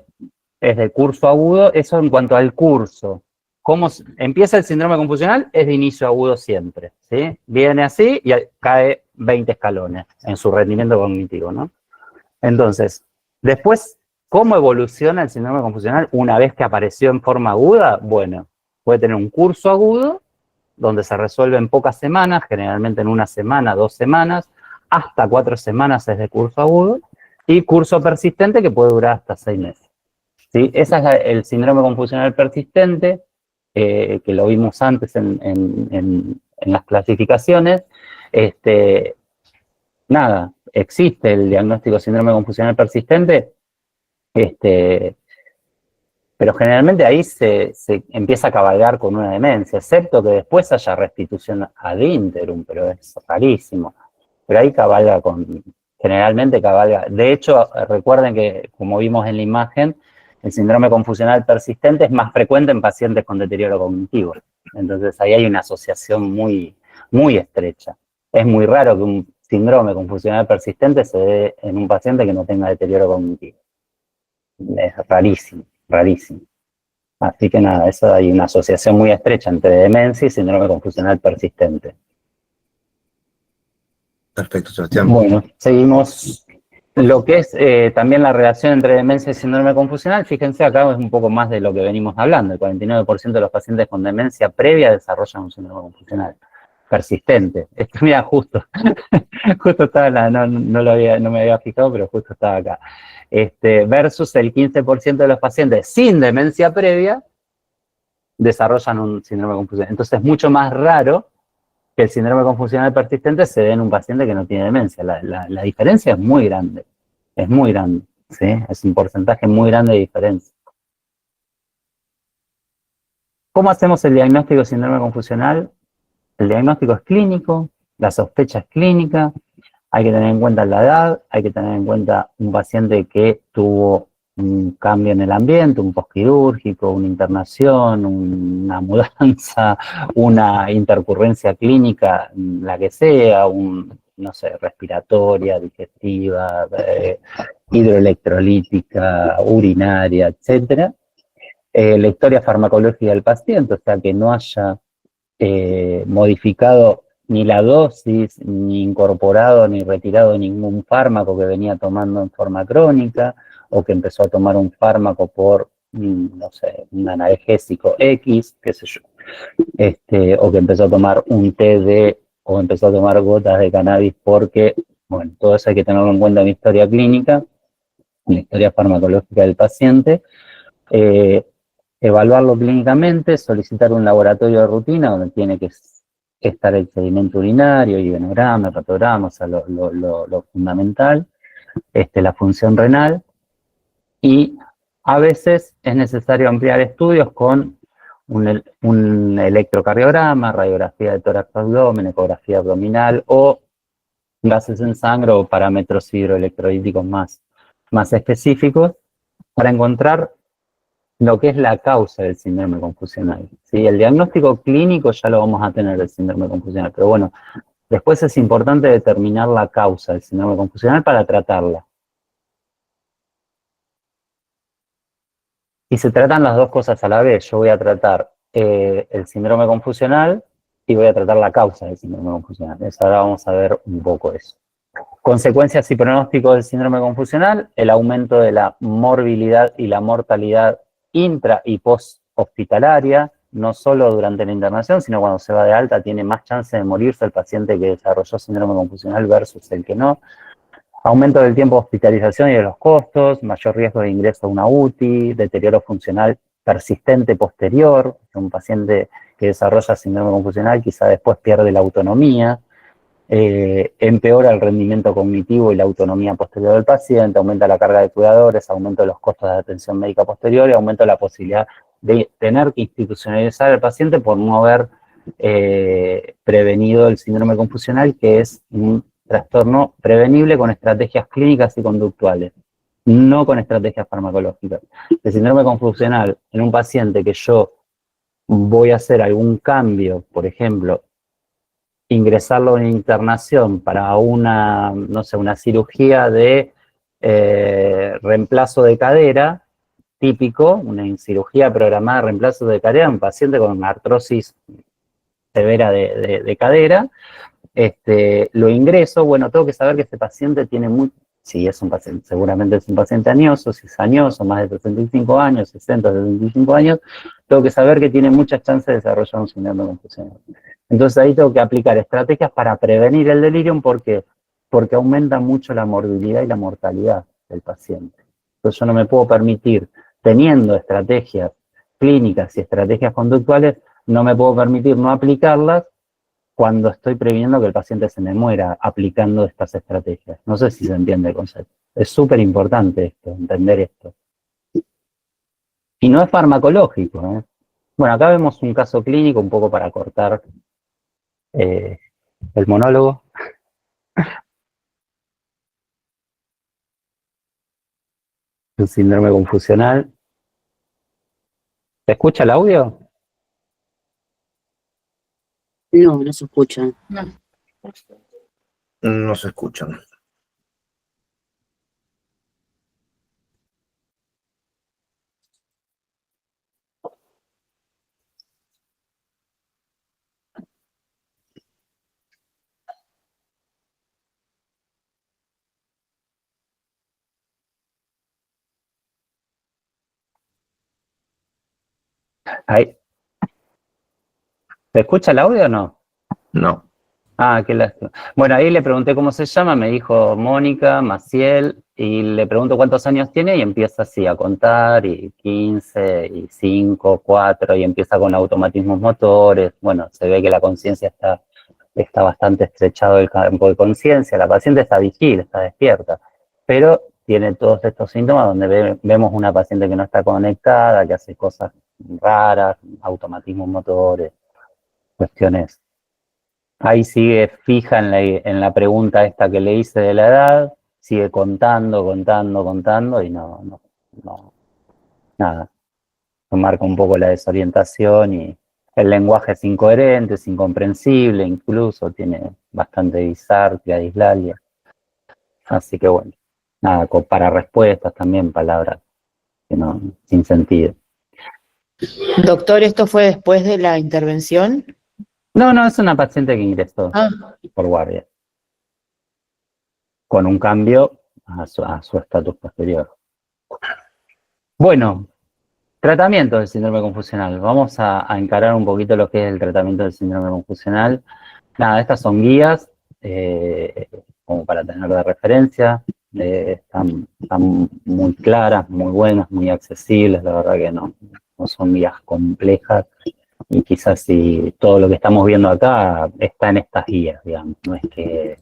de curso agudo, eso en cuanto al curso. ¿Cómo empieza el síndrome confusional? Es de inicio agudo siempre, ¿sí? Viene así y cae 20 escalones en su rendimiento cognitivo, ¿no? Entonces, después, ¿cómo evoluciona el síndrome confusional una vez que apareció en forma aguda? Bueno, puede tener un curso agudo, donde se resuelve en pocas semanas, generalmente en 1 semana, 2 semanas, hasta 4 semanas es de curso agudo, y curso persistente que puede durar hasta 6 meses. ¿Sí? Ese es el síndrome confusional persistente, que lo vimos antes en las clasificaciones. Nada, existe el diagnóstico de síndrome confusional persistente, pero generalmente ahí se empieza a cabalgar con una demencia, excepto que después haya restitución ad interum, pero es rarísimo. Pero ahí generalmente cabalga. De hecho, recuerden que, como vimos en la imagen, el síndrome confusional persistente es más frecuente en pacientes con deterioro cognitivo. Entonces ahí hay una asociación muy, muy estrecha. Es muy raro que un síndrome confusional persistente se dé en un paciente que no tenga deterioro cognitivo. Es rarísimo, rarísimo. Así que nada, eso hay una asociación muy estrecha entre demencia y síndrome confusional persistente. Perfecto, Sebastián. Bueno, seguimos. Lo que es también la relación entre demencia y síndrome confusional, fíjense acá es un poco más de lo que venimos hablando. El 49% de los pacientes con demencia previa desarrollan un síndrome confusional persistente. Esto, mira, justo estaba, no me había fijado, pero justo estaba acá. Versus el 15% de los pacientes sin demencia previa desarrollan un síndrome confusional. Entonces es mucho más raro que el síndrome confusional persistente se dé en un paciente que no tiene demencia. La diferencia es muy grande, ¿sí? Es un porcentaje muy grande de diferencia. ¿Cómo hacemos el diagnóstico de síndrome confusional? El diagnóstico es clínico, la sospecha es clínica, hay que tener en cuenta la edad, hay que tener en cuenta un paciente que tuvo un cambio en el ambiente, un postquirúrgico, una internación, una mudanza, una intercurrencia clínica, la que sea, no sé, respiratoria, digestiva, hidroelectrolítica, urinaria, etcétera. La historia farmacológica del paciente, o sea, que no haya modificado ni la dosis, ni incorporado, ni retirado ningún fármaco que venía tomando en forma crónica, o que empezó a tomar un fármaco por, no sé, un analgésico X, qué sé yo, o que empezó a tomar un té de o empezó a tomar gotas de cannabis porque, bueno, todo eso hay que tenerlo en cuenta en la historia clínica, en la historia farmacológica del paciente. Evaluarlo clínicamente, solicitar un laboratorio de rutina donde tiene que estar el sedimento urinario, iodenograma, hepatograma, o sea, lo fundamental, la función renal, y a veces es necesario ampliar estudios con un electrocardiograma, radiografía de tórax abdomen, ecografía abdominal o gases en sangre o parámetros hidroelectrolíticos más específicos para encontrar lo que es la causa del síndrome confusional. ¿Sí? El diagnóstico clínico ya lo vamos a tener del síndrome confusional, pero bueno, después es importante determinar la causa del síndrome confusional para tratarla. Y se tratan las dos cosas a la vez. Yo voy a tratar el síndrome confusional y voy a tratar la causa del síndrome confusional. Entonces ahora vamos a ver un poco eso. Consecuencias y pronósticos del síndrome confusional: el aumento de la morbilidad y la mortalidad intra y post hospitalaria, no solo durante la internación, sino cuando se va de alta tiene más chance de morirse el paciente que desarrolló síndrome confusional versus el que no. Aumento del tiempo de hospitalización y de los costos, mayor riesgo de ingreso a una UTI, deterioro funcional persistente posterior. Un paciente que desarrolla síndrome confusional quizá después pierde la autonomía, empeora el rendimiento cognitivo y la autonomía posterior del paciente, aumenta la carga de cuidadores, aumento de los costos de atención médica posterior y aumenta la posibilidad de tener que institucionalizar al paciente por no haber prevenido el síndrome confusional, que es un trastorno prevenible con estrategias clínicas y conductuales, no con estrategias farmacológicas. El síndrome confusional en un paciente que yo voy a hacer algún cambio, por ejemplo, ingresarlo en internación para una, no sé, una cirugía de reemplazo de cadera, típico, una cirugía programada de reemplazo de cadera, un paciente con artrosis severa de cadera, lo ingreso, bueno, tengo que saber que este paciente tiene si es un paciente, seguramente es un paciente añoso, si es añoso, más de 65 años, 60, 65 años, tengo que saber que tiene muchas chances de desarrollar un síndrome confusional. Entonces ahí tengo que aplicar estrategias para prevenir el delirium. ¿Por qué? Porque aumenta mucho la morbilidad y la mortalidad del paciente. Entonces yo no me puedo permitir, teniendo estrategias clínicas y estrategias conductuales, no me puedo permitir no aplicarlas cuando estoy previniendo que el paciente se me muera aplicando estas estrategias. No sé si se entiende el concepto. Es súper importante esto, entender esto. Y no es farmacológico, ¿eh? Bueno, acá vemos un caso clínico, un poco para cortar el monólogo. El síndrome confusional. ¿Se escucha el audio? No, no se escucha. No. No se escuchan. Ahí. ¿Se escucha el audio o no? No. Ah, qué lástima. Bueno, ahí le pregunté cómo se llama, me dijo Mónica Maciel, y le pregunto cuántos años tiene y empieza así a contar, y 15, y 5, 4, y empieza con automatismos motores. Bueno, se ve que la conciencia está bastante estrechado el campo de conciencia, la paciente está vigil, está despierta, pero tiene todos estos síntomas donde vemos una paciente que no está conectada, que hace cosas raras, automatismos motores, cuestiones. Ahí sigue fija en la pregunta esta que le hice de la edad, sigue contando, y no, nada. Marca un poco la desorientación y el lenguaje es incoherente, es incomprensible, incluso tiene bastante disartria, dislalia. Así que bueno, nada, para respuestas también palabras que no, sin sentido. Doctor, ¿esto fue después de la intervención? No, es una paciente que ingresó por guardia, con un cambio a su estatus posterior. Bueno, tratamiento del síndrome confusional. Vamos a encarar un poquito lo que es el tratamiento del síndrome confusional. Nada, estas son guías como para tener de referencia. Están muy claras, muy buenas, muy accesibles. La verdad que no son guías complejas. Y quizás si todo lo que estamos viendo acá está en estas guías, digamos. No es que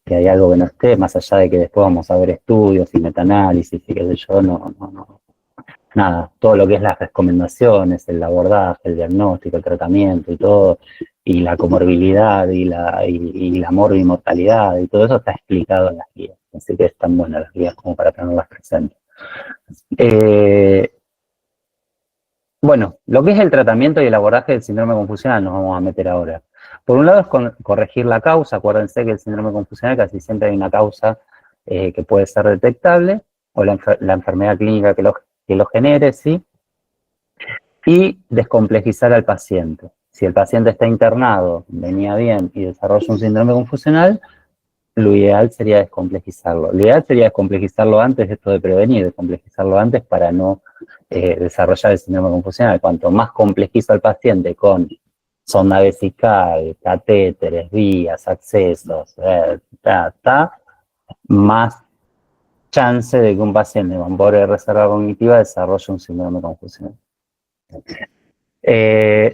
hay algo que no esté, más allá de que después vamos a ver estudios y metaanálisis y qué sé yo, no. Nada, todo lo que es las recomendaciones, el abordaje, el diagnóstico, el tratamiento y todo, y la comorbilidad y la morbimortalidad y todo eso está explicado en las guías. Así que están buenas las guías como para tenerlas presentes. Bueno, lo que es el tratamiento y el abordaje del síndrome confusional nos vamos a meter ahora. Por un lado es corregir la causa. Acuérdense que el síndrome confusional casi siempre hay una causa que puede ser detectable, o la enfermedad clínica que lo genere, ¿sí? Y descomplejizar al paciente. Si el paciente está internado, venía bien y desarrolla un síndrome confusional, lo ideal sería descomplejizarlo. Lo ideal sería descomplejizarlo antes de esto de prevenir, descomplejizarlo antes para no desarrollar el síndrome confusional. Cuanto más complejizo al paciente con sonda vesical, catéteres, vías, accesos, más chance de que un paciente con pobre reserva cognitiva desarrolle un síndrome confusional.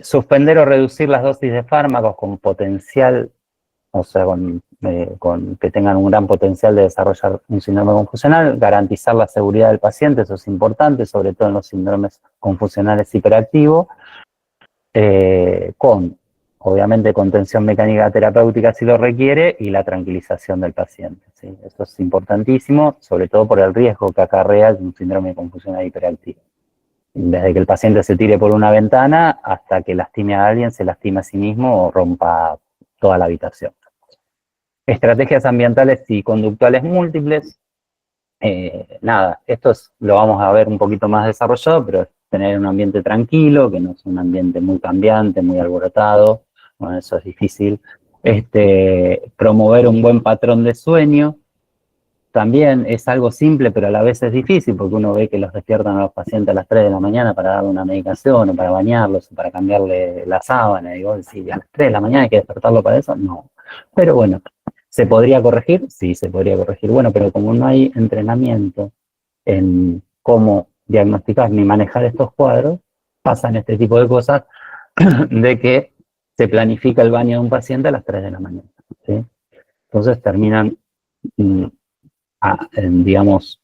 Suspender o reducir las dosis de fármacos con potencial, o sea, con que tengan un gran potencial de desarrollar un síndrome confusional, garantizar la seguridad del paciente, eso es importante, sobre todo en los síndromes confusionales hiperactivos, con, obviamente, contención mecánica terapéutica si lo requiere y la tranquilización del paciente, ¿sí? Eso es importantísimo, sobre todo por el riesgo que acarrea un síndrome confusional hiperactivo. Desde que el paciente se tire por una ventana hasta que lastime a alguien, se lastime a sí mismo o rompa toda la habitación. Estrategias ambientales y conductuales múltiples. Nada, esto lo vamos a ver un poquito más desarrollado, pero es tener un ambiente tranquilo, que no es un ambiente muy cambiante, muy alborotado. Bueno, eso es difícil. Promover un buen patrón de sueño. También es algo simple, pero a la vez es difícil, porque uno ve que los despiertan a los pacientes a las 3 de la mañana para darle una medicación, o para bañarlos, o para cambiarle la sábana. Y vos decís, a las 3 de la mañana hay que despertarlo para eso. No. Pero bueno, ¿se podría corregir? Sí, se podría corregir. Bueno, pero como no hay entrenamiento en cómo diagnosticar ni manejar estos cuadros, pasan este tipo de cosas de que se planifica el baño de un paciente a las 3 de la mañana, ¿sí? Entonces terminan, digamos,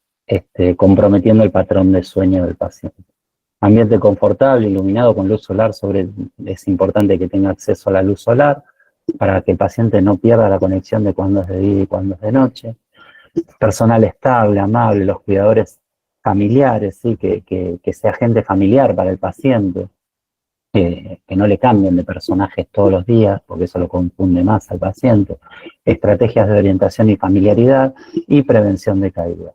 comprometiendo el patrón de sueño del paciente. Ambiente confortable, iluminado con luz solar, es importante que tenga acceso a la luz solar, para que el paciente no pierda la conexión de cuándo es de día y cuándo es de noche. Personal estable, amable, los cuidadores familiares, ¿sí? que sea gente familiar para el paciente, que no le cambien de personajes todos los días, porque eso lo confunde más al paciente. Estrategias de orientación y familiaridad y prevención de caída.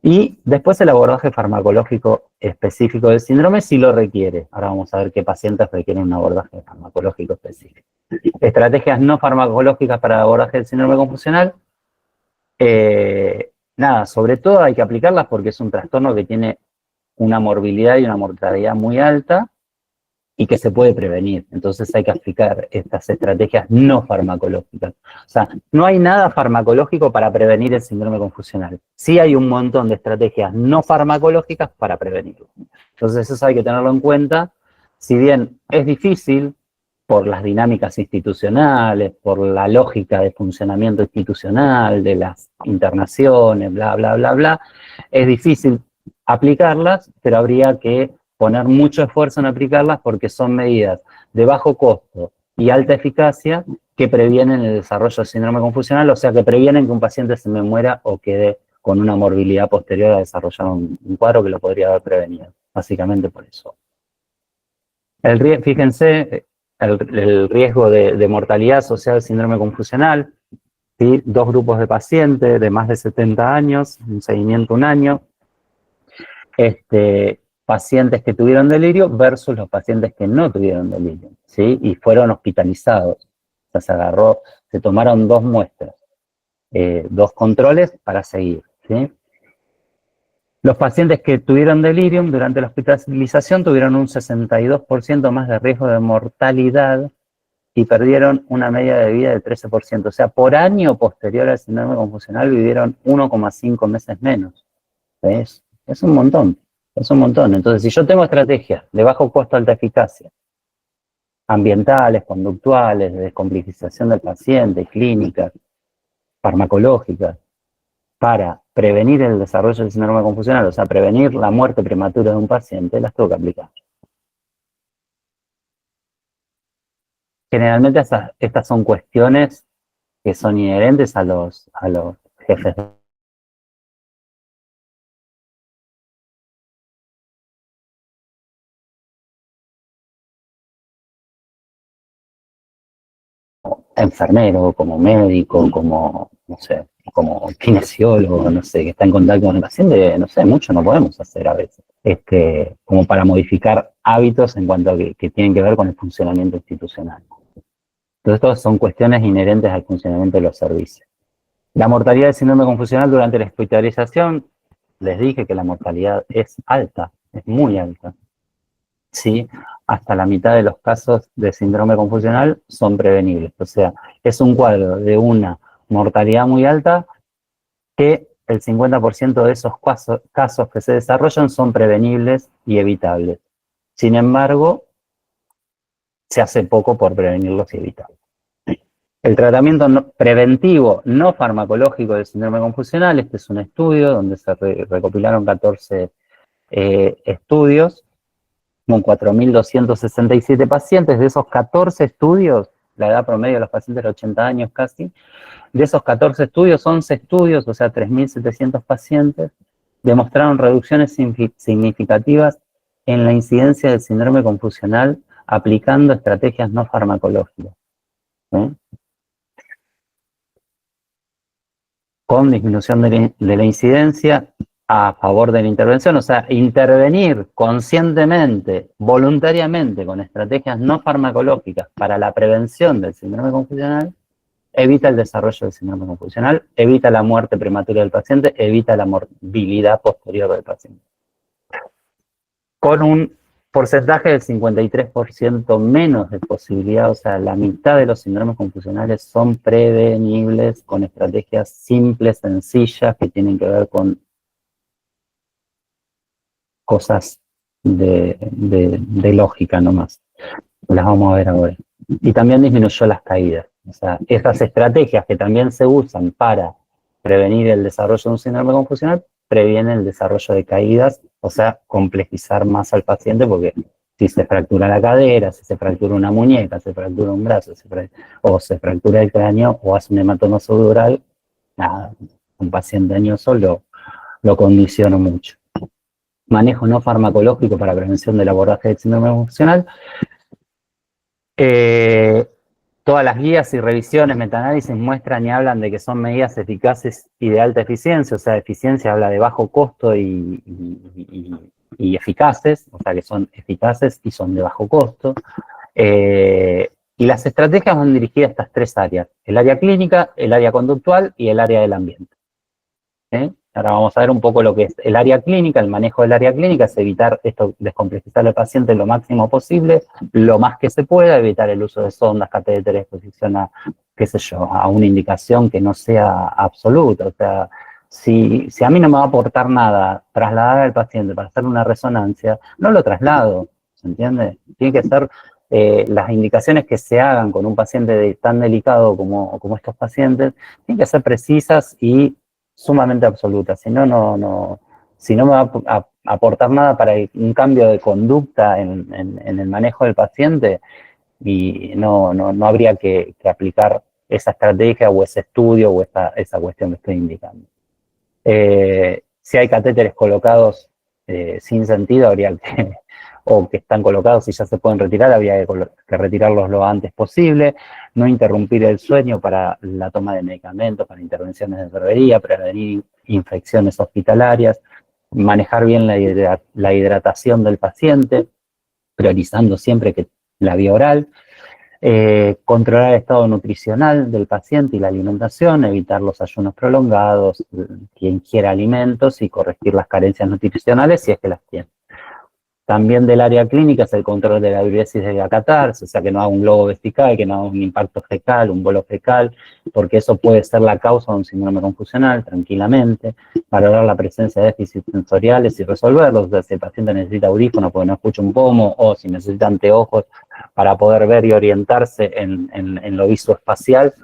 Y después el abordaje farmacológico específico del síndrome si lo requiere. Ahora vamos a ver qué pacientes requieren un abordaje farmacológico específico. Estrategias no farmacológicas para el abordaje del síndrome confusional. Nada, sobre todo hay que aplicarlas porque es un trastorno que tiene una morbilidad y una mortalidad muy alta y que se puede prevenir. Entonces hay que aplicar estas estrategias no farmacológicas. O sea, no hay nada farmacológico para prevenir el síndrome confusional. Sí hay un montón de estrategias no farmacológicas para prevenirlo. Entonces eso hay que tenerlo en cuenta. Si bien es difícil por las dinámicas institucionales, por la lógica de funcionamiento institucional, de las internaciones, bla, bla, bla, bla, es difícil aplicarlas, pero habría que poner mucho esfuerzo en aplicarlas porque son medidas de bajo costo y alta eficacia que previenen el desarrollo del síndrome confusional, o sea, que previenen que un paciente se me muera o quede con una morbilidad posterior a desarrollar un cuadro que lo podría haber prevenido, básicamente por eso. Fíjense, el riesgo de mortalidad asociado al síndrome confusional, ¿sí? 2 grupos de pacientes de más de 70 años, un seguimiento 1 año, pacientes que tuvieron delirio versus los pacientes que no tuvieron delirio, ¿sí? Y fueron hospitalizados. O sea, se tomaron 2 muestras, 2 controles para seguir, ¿sí? Los pacientes que tuvieron delirium durante la hospitalización tuvieron un 62% más de riesgo de mortalidad y perdieron una media de vida del 13%. O sea, por año posterior al síndrome confusional vivieron 1,5 meses menos. ¿Ves? Es un montón, es un montón. Entonces, si yo tengo estrategias de bajo costo, alta eficacia, ambientales, conductuales, de descomplejización del paciente, clínicas, farmacológicas, para prevenir el desarrollo del síndrome confusional, o sea, prevenir la muerte prematura de un paciente, las tengo que aplicar. Generalmente estas son cuestiones que son inherentes a los jefes enfermero, como médico, como, no sé, como kinesiólogo, no sé, que está en contacto con el paciente, no sé, mucho no podemos hacer a veces, como para modificar hábitos en cuanto a que tienen que ver con el funcionamiento institucional. Entonces, todas son cuestiones inherentes al funcionamiento de los servicios. La mortalidad del síndrome confusional durante la hospitalización, les dije que la mortalidad es alta, es muy alta. Sí, hasta la mitad de los casos de síndrome confusional son prevenibles. O sea, es un cuadro de una mortalidad muy alta que el 50% de esos casos que se desarrollan son prevenibles y evitables. Sin embargo, se hace poco por prevenirlos y evitarlos. El tratamiento preventivo no farmacológico del síndrome confusional, este es un estudio donde se recopilaron 14 estudios, con 4.267 pacientes. De esos 14 estudios, la edad promedio de los pacientes era 80 años casi, de esos 14 estudios, 11 estudios, o sea, 3.700 pacientes, demostraron reducciones significativas en la incidencia del síndrome confusional aplicando estrategias no farmacológicas, ¿sí? Con disminución de la incidencia a favor de la intervención, o sea, intervenir conscientemente, voluntariamente, con estrategias no farmacológicas para la prevención del síndrome confusional, evita el desarrollo del síndrome confusional, evita la muerte prematura del paciente, evita la morbilidad posterior del paciente. Con un porcentaje del 53% menos de posibilidad, o sea, la mitad de los síndromes confusionales son prevenibles con estrategias simples, sencillas, que tienen que ver con cosas de lógica nomás. Las vamos a ver ahora. Y también disminuyó las caídas. O sea, estas estrategias que también se usan para prevenir el desarrollo de un síndrome confusional previenen el desarrollo de caídas, o sea, complejizar más al paciente, porque si se fractura la cadera, si se fractura una muñeca, se fractura un brazo, o se fractura el cráneo, o hace un hematoma subdural, nada, un paciente añoso lo condiciona mucho. Manejo no farmacológico para prevención del abordaje del síndrome confusional. Todas las guías y revisiones, metaanálisis muestran y hablan de que son medidas eficaces y de alta eficiencia, o sea, eficiencia habla de bajo costo y eficaces, o sea, que son eficaces y son de bajo costo. Y las estrategias van dirigidas a estas tres áreas: el área clínica, el área conductual y el área del ambiente. Ahora vamos a ver un poco lo que es el área clínica. El manejo del área clínica es evitar esto, descomplejizar al paciente lo máximo posible, lo más que se pueda, evitar el uso de sondas, catéteres, exposición a, qué sé yo, a una indicación que no sea absoluta. O sea, si a mí no me va a aportar nada trasladar al paciente para hacer una resonancia, no lo traslado, ¿se entiende? Tiene que ser las indicaciones que se hagan con un paciente tan delicado como estos pacientes, tienen que ser precisas y sumamente absoluta, si no me va a aportar nada para un cambio de conducta en el manejo del paciente, y no habría que aplicar esa estrategia o ese estudio o esa cuestión que estoy indicando. Si hay catéteres colocados sin sentido, habría que, o que están colocados y ya se pueden retirar, habría que retirarlos lo antes posible. No interrumpir el sueño para la toma de medicamentos, para intervenciones de enfermería, prevenir infecciones hospitalarias, manejar bien la hidratación del paciente, priorizando siempre que la vía oral, controlar el estado nutricional del paciente y la alimentación, evitar los ayunos prolongados, que ingiera alimentos y corregir las carencias nutricionales si es que las tiene. También del área clínica es el control de la diuresis de la catarsis, o sea, que no haga un globo vesical, que no haga un impacto fecal, un bolo fecal, porque eso puede ser la causa de un síndrome confusional, tranquilamente. Valorar la presencia de déficits sensoriales y resolverlos, o sea, si el paciente necesita audífonos porque no escucha un pomo, o si necesita anteojos para poder ver y orientarse en lo visoespacial,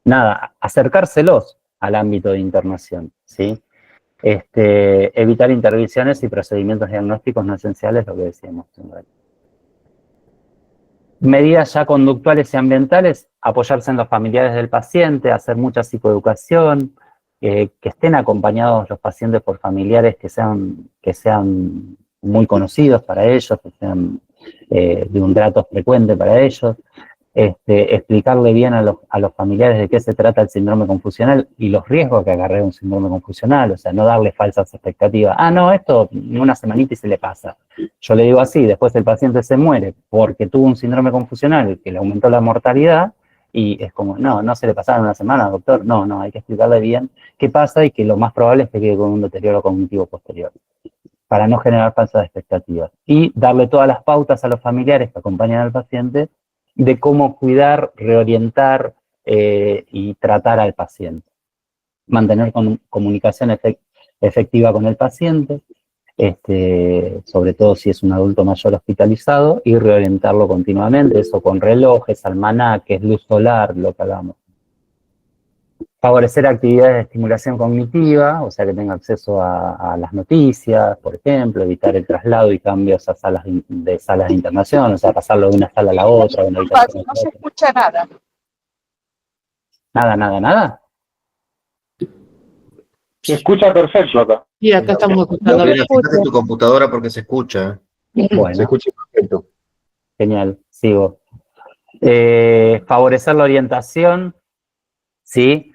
nada, acercárselos al ámbito de internación, ¿sí? Evitar intervenciones y procedimientos diagnósticos no esenciales, lo que decíamos. Medidas ya conductuales y ambientales, apoyarse en los familiares del paciente, hacer mucha psicoeducación, que estén acompañados los pacientes por familiares que sean muy conocidos para ellos, que sean de un trato frecuente para ellos. Explicarle bien a los familiares de qué se trata el síndrome confusional y los riesgos que acarrea un síndrome confusional, o sea, no darle falsas expectativas. Ah, no, esto en una semanita y se le pasa. Yo le digo así, después el paciente se muere porque tuvo un síndrome confusional que le aumentó la mortalidad y es como, no se le pasaron una semana, doctor. No, hay que explicarle bien qué pasa y que lo más probable es que quede con un deterioro cognitivo posterior, para no generar falsas expectativas. Y darle todas las pautas a los familiares que acompañan al paciente de cómo cuidar, reorientar y tratar al paciente. Mantener comunicación efectiva con el paciente, sobre todo si es un adulto mayor hospitalizado, y reorientarlo continuamente, eso con relojes, almanaques, luz solar, lo que hagamos. Favorecer actividades de estimulación cognitiva, o sea, que tenga acceso a las noticias, por ejemplo, evitar el traslado y cambios a salas de internación, o sea, pasarlo de una sala a la otra. No se escucha nada. Nada. Se escucha perfecto acá. Y acá estamos escuchando. Gabriela, fíjate tu computadora porque se escucha. Bueno, Se escucha perfecto. genial, sigo. Favorecer la orientación, ¿sí?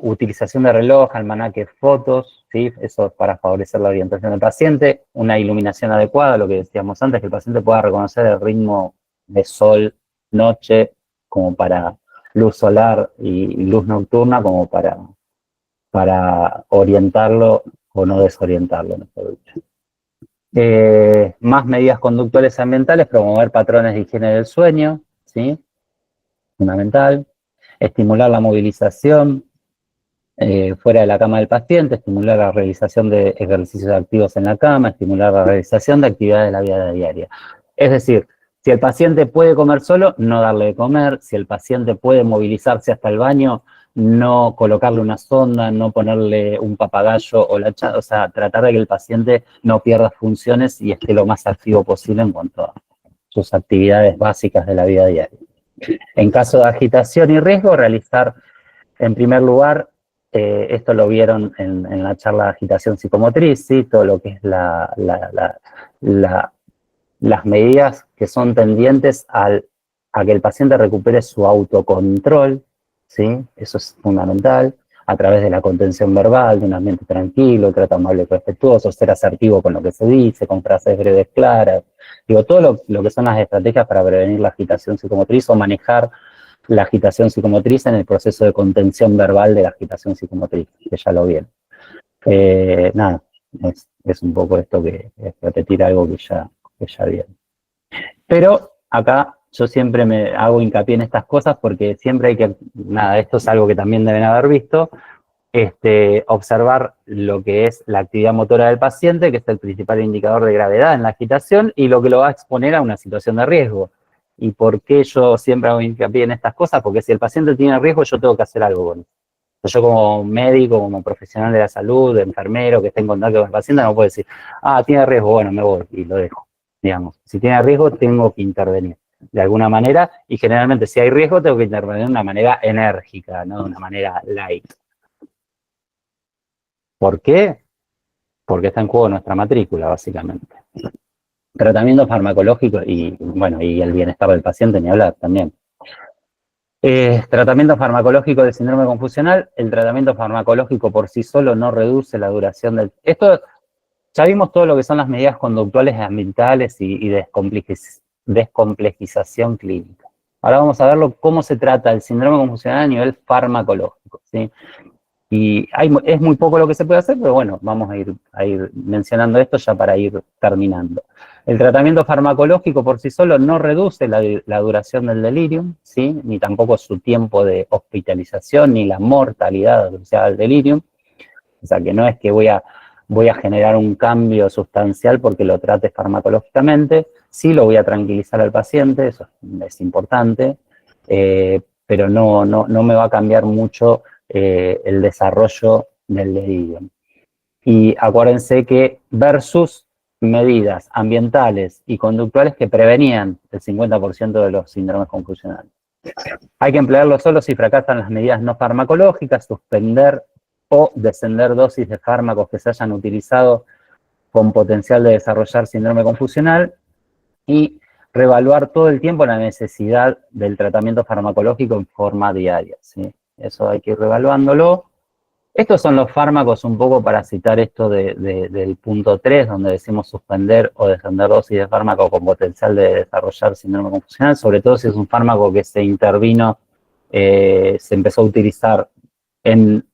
Utilización de reloj, almanaque, fotos, ¿sí? Eso es para favorecer la orientación del paciente. Una iluminación adecuada, lo que decíamos antes, que el paciente pueda reconocer el ritmo de sol, noche, como para luz solar y luz nocturna, como para orientarlo o no desorientarlo, mejor dicho. Más medidas conductuales ambientales, promover patrones de higiene del sueño, ¿sí? Fundamental. Estimular la movilización fuera de la cama del paciente, estimular la realización de ejercicios activos en la cama, estimular la realización de actividades de la vida diaria. Es decir, si el paciente puede comer solo, no darle de comer. Si el paciente puede movilizarse hasta el baño, no colocarle una sonda, no ponerle un papagayo o sea, tratar de que el paciente no pierda funciones y esté lo más activo posible en cuanto a sus actividades básicas de la vida diaria. En caso de agitación y riesgo, realizar, en primer lugar, esto lo vieron en la charla de agitación psicomotriz, ¿sí? Todo lo que es las medidas que son tendientes a que el paciente recupere su autocontrol, ¿sí? Eso es fundamental, a través de la contención verbal, de un ambiente tranquilo, trato amable y respetuoso, ser asertivo con lo que se dice, con frases breves claras. Digo, todo lo que son las estrategias para prevenir la agitación psicomotriz o manejar la agitación psicomotriz en el proceso de contención verbal de la agitación psicomotriz, que ya lo vieron. Nada, es un poco esto que es repetir algo que ya vieron. Pero acá yo siempre me hago hincapié en estas cosas porque siempre hay que, nada, esto es algo que también deben haber visto, observar lo que es la actividad motora del paciente, que es el principal indicador de gravedad en la agitación, y lo que lo va a exponer a una situación de riesgo. ¿Y por qué yo siempre hago hincapié en estas cosas? Porque si el paciente tiene riesgo, yo tengo que hacer algo con eso. Yo como médico, como profesional de la salud, enfermero, que esté en contacto con el paciente, no puedo decir, tiene riesgo, bueno, me voy y lo dejo. Digamos, si tiene riesgo, tengo que intervenir de alguna manera, y generalmente si hay riesgo, tengo que intervenir de una manera enérgica, no de una manera light. ¿Por qué? Porque está en juego nuestra matrícula, básicamente. Tratamiento farmacológico y, bueno, y el bienestar del paciente, ni hablar también. Tratamiento farmacológico del síndrome confusional. El tratamiento farmacológico por sí solo no reduce la duración del... Esto, ya vimos todo lo que son las medidas conductuales ambientales y descomplejización clínica. Ahora vamos a verlo cómo se trata el síndrome confusional a nivel farmacológico, ¿sí? Y es muy poco lo que se puede hacer, pero bueno, vamos a ir mencionando esto ya para ir terminando. El tratamiento farmacológico por sí solo no reduce la duración del delirium, ¿sí? Ni tampoco su tiempo de hospitalización, ni la mortalidad asociada al delirium. O sea, que no es que voy a generar un cambio sustancial porque lo trate farmacológicamente. Sí lo voy a tranquilizar al paciente, eso es importante, pero no me va a cambiar mucho el desarrollo del delirium. Y acuérdense que versus medidas ambientales y conductuales que prevenían el 50% de los síndromes confusionales. Hay que emplearlo solo si fracasan las medidas no farmacológicas, suspender o descender dosis de fármacos que se hayan utilizado con potencial de desarrollar síndrome confusional y reevaluar todo el tiempo la necesidad del tratamiento farmacológico en forma diaria, ¿sí? Eso hay que ir reevaluándolo. Estos son los fármacos, un poco para citar esto del punto 3, donde decimos suspender o descender dosis de fármaco con potencial de desarrollar síndrome confusional, sobre todo si es un fármaco que se intervino, se empezó a utilizar en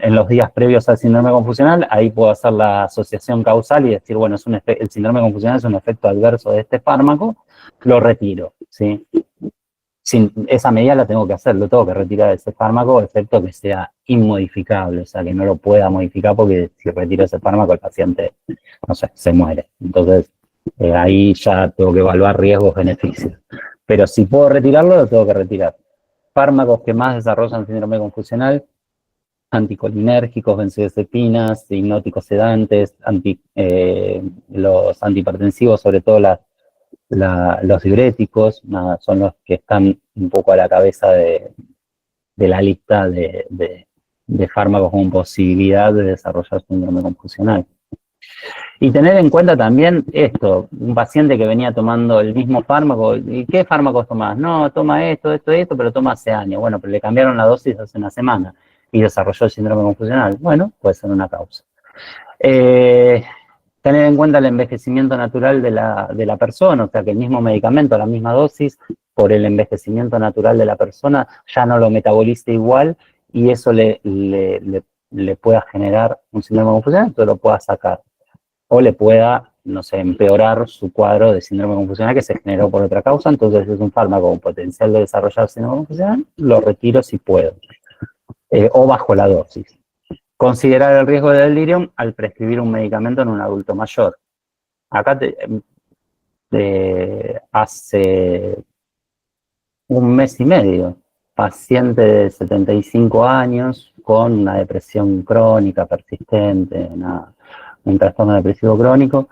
los días previos al síndrome confusional. Ahí puedo hacer la asociación causal y decir, bueno, el síndrome confusional es un efecto adverso de este fármaco, lo retiro, ¿sí? Esa medida la tengo que hacer, lo tengo que retirar de ese fármaco, excepto que sea inmodificable, o sea, que no lo pueda modificar porque si retiro ese fármaco el paciente, no sé, se muere. Entonces, ahí ya tengo que evaluar riesgos-beneficios. Pero si puedo retirarlo, lo tengo que retirar. Fármacos que más desarrollan síndrome confusional: anticolinérgicos, benzodiazepinas, hipnóticos sedantes, los antihipertensivos, sobre todo los diuréticos, son los que están un poco a la cabeza de la lista de fármacos con posibilidad de desarrollar síndrome confusional. Y tener en cuenta también esto, un paciente que venía tomando el mismo fármaco, ¿y qué fármacos tomás? No, toma esto, pero toma hace años. Bueno, pero le cambiaron la dosis hace una semana y desarrolló el síndrome confusional. Bueno, puede ser una causa. Tener en cuenta el envejecimiento natural de la persona, o sea, que el mismo medicamento, la misma dosis, por el envejecimiento natural de la persona, ya no lo metabolice igual y eso le pueda generar un síndrome confusional, entonces lo pueda sacar. O le pueda, no sé, empeorar su cuadro de síndrome confusional que se generó por otra causa. Entonces es un fármaco con potencial de desarrollar síndrome confusional, lo retiro si puedo. O bajo la dosis. Considerar el riesgo de delirium al prescribir un medicamento en un adulto mayor. Acá hace un mes y medio, paciente de 75 años con una depresión crónica persistente, un trastorno depresivo crónico,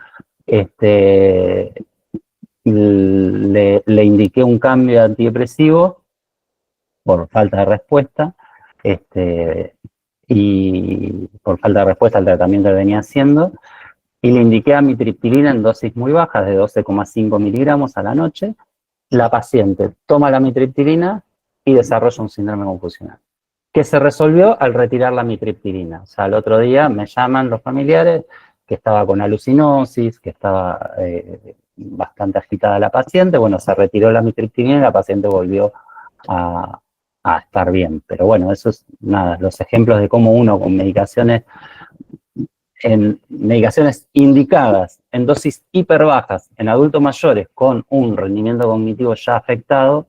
le indiqué un cambio de antidepresivo por falta de respuesta, y por falta de respuesta al tratamiento que venía haciendo, y le indiqué amitriptilina en dosis muy bajas, de 12,5 miligramos a la noche. La paciente toma la amitriptilina y desarrolla un síndrome confusional, que se resolvió al retirar la amitriptilina. O sea, al otro día me llaman los familiares que estaba con alucinosis, que estaba bastante agitada la paciente. Bueno, se retiró la amitriptilina y la paciente volvió a estar bien. Pero bueno, eso es nada, los ejemplos de cómo uno con medicaciones indicadas en dosis hiper bajas en adultos mayores con un rendimiento cognitivo ya afectado,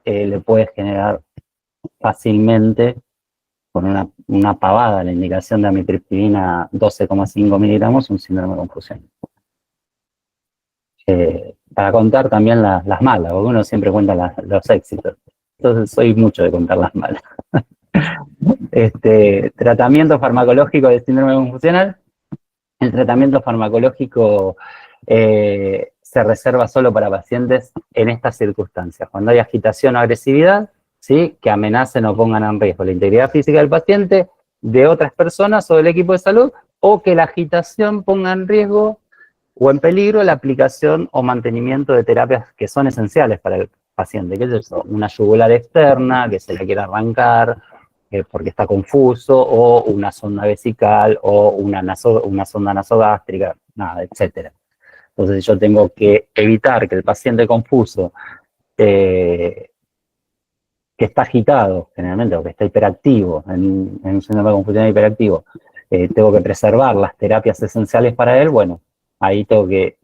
le puede generar fácilmente, con una pavada, la indicación de amitriptilina 12,5 miligramos, un síndrome de confusión. Para contar también las malas, porque uno siempre cuenta los éxitos. Entonces soy mucho de contar las malas. Tratamiento farmacológico de síndrome confusional. El tratamiento farmacológico se reserva solo para pacientes en estas circunstancias: cuando hay agitación o agresividad, ¿sí?, que amenacen o pongan en riesgo la integridad física del paciente, de otras personas o del equipo de salud, o que la agitación ponga en riesgo o en peligro la aplicación o mantenimiento de terapias que son esenciales para el paciente, que es eso: una yugular externa, que se la quiera arrancar porque está confuso, o una sonda vesical, o una sonda nasogástrica, etcétera. Entonces yo tengo que evitar que el paciente confuso, que está agitado generalmente, o que está hiperactivo, en un síndrome confusional hiperactivo, tengo que preservar las terapias esenciales para él. Bueno, ahí tengo que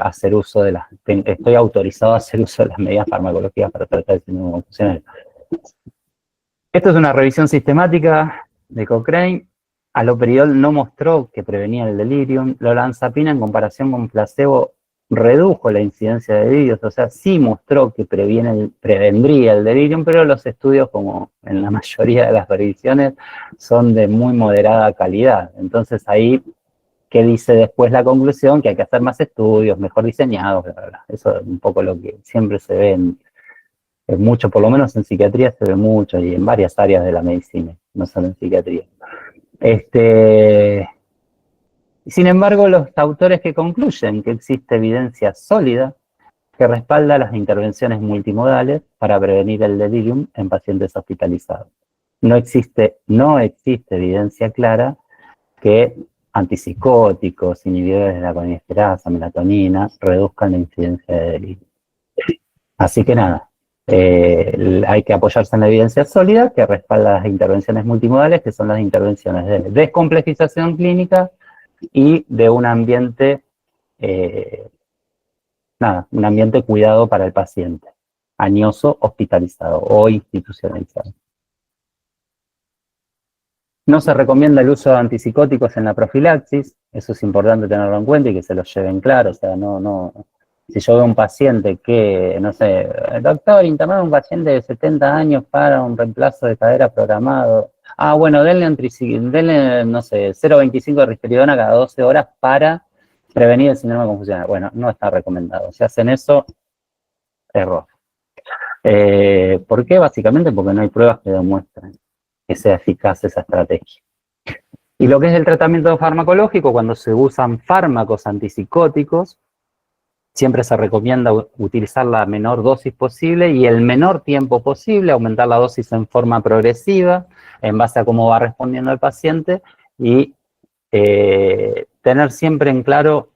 hacer uso de estoy autorizado a hacer uso de las medidas farmacológicas para tratar el síndrome confusional. Esto es una revisión sistemática de Cochrane. Haloperidol no mostró que prevenía el delirium. La olanzapina en comparación con placebo redujo la incidencia de delirios, o sea, sí mostró que prevendría el delirium, pero los estudios, como en la mayoría de las revisiones, son de muy moderada calidad. Entonces ahí, ¿qué dice después la conclusión? Que hay que hacer más estudios, mejor diseñados, bla, bla, bla. Eso es un poco lo que siempre se ve en mucho, por lo menos en psiquiatría se ve mucho y en varias áreas de la medicina, no solo en psiquiatría. Sin embargo, los autores que concluyen que existe evidencia sólida que respalda las intervenciones multimodales para prevenir el delirium en pacientes hospitalizados. No existe evidencia clara que antipsicóticos, inhibidores de la colinesterasa, melatonina, reduzcan la incidencia de delirium. Así que nada, hay que apoyarse en la evidencia sólida que respalda las intervenciones multimodales, que son las intervenciones de descomplejización clínica y de un ambiente, un ambiente cuidado para el paciente, añoso, hospitalizado o institucionalizado. No se recomienda el uso de antipsicóticos en la profilaxis, eso es importante tenerlo en cuenta y que se lo lleven claro, o sea, si yo veo un paciente que, no sé, doctor, internar a un paciente de 70 años para un reemplazo de cadera programado, bueno, denle, no sé, 0,25 de risperidona cada 12 horas para prevenir el síndrome confusional. Bueno, no está recomendado. Si hacen eso, error. ¿Por qué? Básicamente porque no hay pruebas que demuestren que sea eficaz esa estrategia. Y lo que es el tratamiento farmacológico, cuando se usan fármacos antipsicóticos, siempre se recomienda utilizar la menor dosis posible y el menor tiempo posible, aumentar la dosis en forma progresiva, en base a cómo va respondiendo el paciente, y tener siempre en claro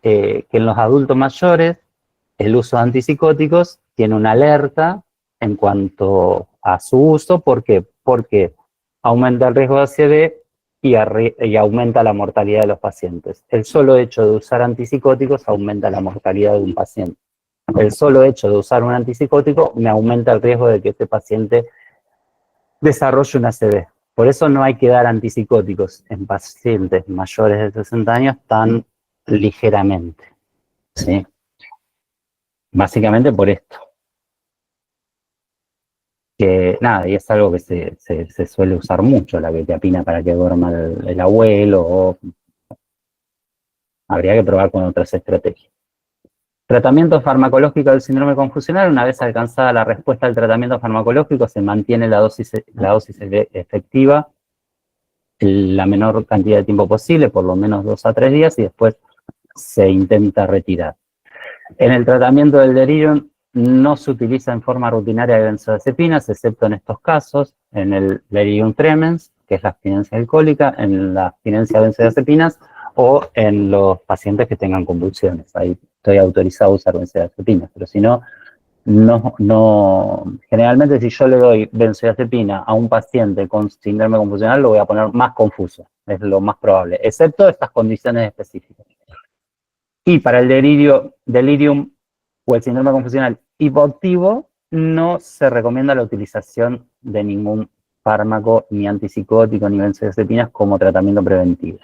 que en los adultos mayores el uso de antipsicóticos tiene una alerta en cuanto a su uso. ¿Por qué? Porque aumenta el riesgo de ACV y aumenta la mortalidad de los pacientes. El solo hecho de usar antipsicóticos aumenta la mortalidad de un paciente. El solo hecho de usar un antipsicótico me aumenta el riesgo de que este paciente desarrolle un ACV. Por eso no hay que dar antipsicóticos en pacientes mayores de 60 años tan ligeramente, ¿sí? Básicamente por esto. Y es algo que se suele usar mucho, la quetiapina para que duerma el abuelo, o habría que probar con otras estrategias. Tratamiento farmacológico del síndrome confusional: una vez alcanzada la respuesta al tratamiento farmacológico, se mantiene la dosis efectiva la menor cantidad de tiempo posible, por lo menos 2 a 3 días, y después se intenta retirar. En el tratamiento del delirium no se utiliza en forma rutinaria benzodiazepinas, excepto en estos casos, en el delirium tremens, que es la abstinencia alcohólica, en la abstinencia de benzodiazepinas o en los pacientes que tengan convulsiones. Ahí estoy autorizado a usar benzodiazepinas, pero si no, generalmente si yo le doy benzodiazepina a un paciente con síndrome confusional, lo voy a poner más confuso, es lo más probable, excepto estas condiciones específicas. Y para el delirium o el síndrome confusional hipoactivo, no se recomienda la utilización de ningún fármaco, ni antipsicótico, ni benzodiazepinas como tratamiento preventivo.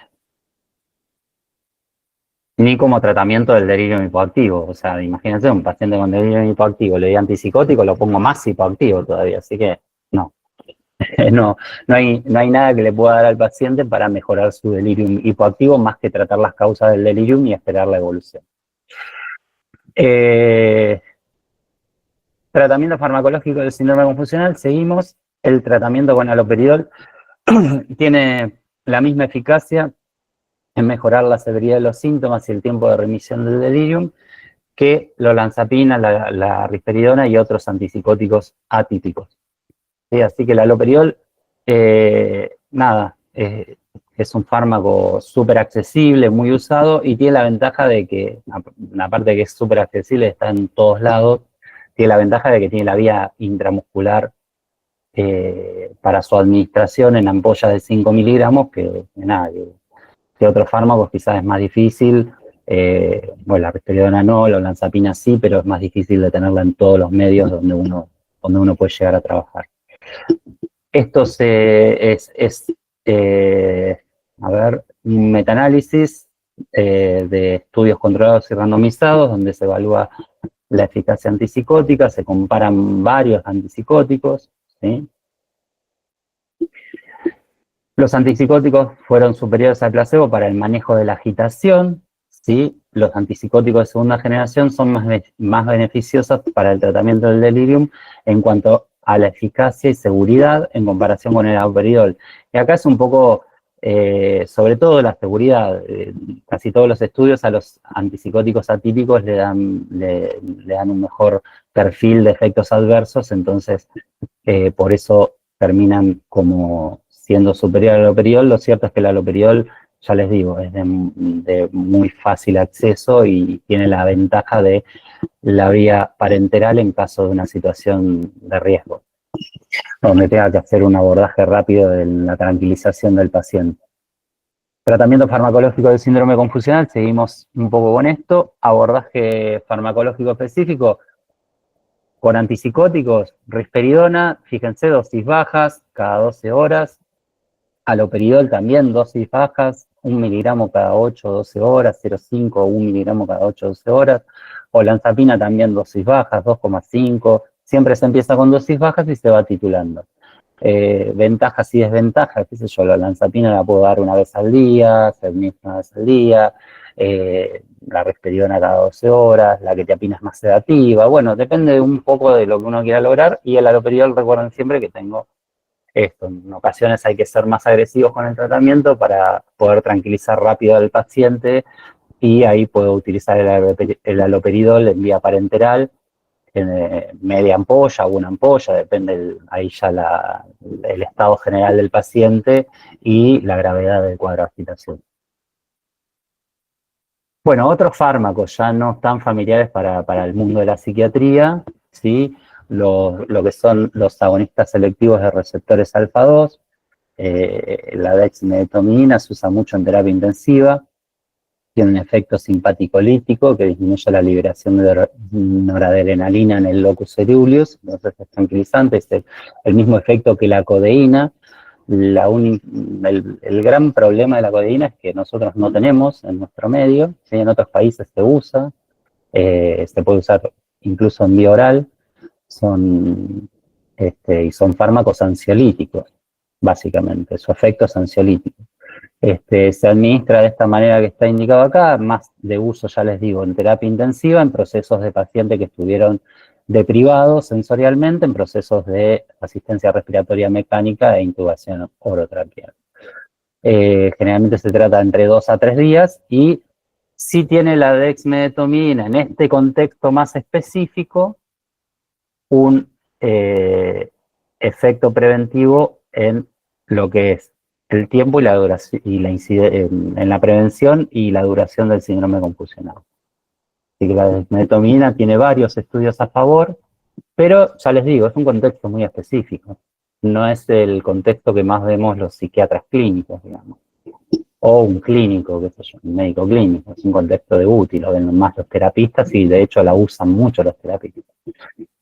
Ni como tratamiento del delirium hipoactivo. O sea, imagínense, un paciente con delirium hipoactivo, le doy antipsicótico, lo pongo más hipoactivo todavía. Así que, no. No hay nada que le pueda dar al paciente para mejorar su delirium hipoactivo, más que tratar las causas del delirium y esperar la evolución. Tratamiento farmacológico del síndrome confusional: seguimos. El tratamiento con haloperidol tiene la misma eficacia en mejorar la severidad de los síntomas y el tiempo de remisión del delirium que la olanzapina, la risperidona y otros antipsicóticos atípicos. ¿Sí? Así que el haloperidol, es un fármaco súper accesible, muy usado, y tiene la ventaja de que, aparte de que es súper accesible, está en todos lados, tiene la ventaja de que tiene la vía intramuscular para su administración en ampollas de 5 miligramos, que otros fármacos quizás es más difícil Bueno, la risperidona no, la olanzapina sí, pero es más difícil de tenerla en todos los medios donde uno puede llegar a trabajar. Esto a ver, un metaanálisis de estudios controlados y randomizados donde se evalúa la eficacia antipsicótica, se comparan varios antipsicóticos, ¿sí? Los antipsicóticos fueron superiores al placebo para el manejo de la agitación, ¿sí? Los antipsicóticos de segunda generación son más beneficiosos para el tratamiento del delirium en cuanto a la eficacia y seguridad en comparación con el haloperidol. Y acá es un poco, sobre todo la seguridad, casi todos los estudios a los antipsicóticos atípicos le dan un mejor perfil de efectos adversos, entonces por eso terminan como siendo superior al haloperidol. Lo cierto es que el haloperidol, ya les digo, es de muy fácil acceso y tiene la ventaja de la vía parenteral en caso de una situación de riesgo, donde tenga que hacer un abordaje rápido de la tranquilización del paciente. Tratamiento farmacológico del síndrome confusional, seguimos un poco con esto. Abordaje farmacológico específico con antipsicóticos, risperidona, fíjense, dosis bajas, cada 12 horas. Haloperidol también, dosis bajas, 1 miligramo cada 8 o 12 horas, 0,5 o 1 miligramo cada 8 o 12 horas. Olanzapina también, dosis bajas, 2,5. Siempre se empieza con dosis bajas y se va titulando. Ventajas y desventajas, qué sé yo, la olanzapina la puedo dar una vez al día, una vez al día, la risperidona cada 12 horas, la quetiapina es más sedativa. Bueno, depende un poco de lo que uno quiera lograr, y el haloperidol, recuerden siempre que tengo esto. En ocasiones hay que ser más agresivos con el tratamiento para poder tranquilizar rápido al paciente, y ahí puedo utilizar el haloperidol en vía parenteral, media ampolla o una ampolla, depende ahí ya el estado general del paciente y la gravedad del cuadro de agitación. Bueno, otros fármacos ya no tan familiares para el mundo de la psiquiatría, ¿sí? Lo que son los agonistas selectivos de receptores alfa-2, la dexmedetomidina se usa mucho en terapia intensiva, tiene un efecto simpático-lítico que disminuye la liberación de noradrenalina en el locus coeruleus, entonces es tranquilizante, es el mismo efecto que la codeína. El gran problema de la codeína es que nosotros no tenemos en nuestro medio, ¿sí? En otros países se usa, se puede usar incluso en vía oral, y son fármacos ansiolíticos, básicamente, su efecto es ansiolítico. Se administra de esta manera que está indicado acá, más de uso, ya les digo, en terapia intensiva, en procesos de pacientes que estuvieron deprivados sensorialmente, en procesos de asistencia respiratoria mecánica e intubación orotraqueal. Generalmente se trata entre 2 a 3 días, y si tiene la dexmedetomidina en este contexto más específico, un efecto preventivo en lo que es el tiempo y la duración, y en la prevención y la duración del síndrome confusional. Así que la dexmedetomidina tiene varios estudios a favor, pero ya les digo, es un contexto muy específico. No es el contexto que más vemos los psiquiatras clínicos, digamos. O un clínico, qué sé yo, un médico clínico. Es un contexto de útil, lo ven más los terapistas, y de hecho la usan mucho los terapistas.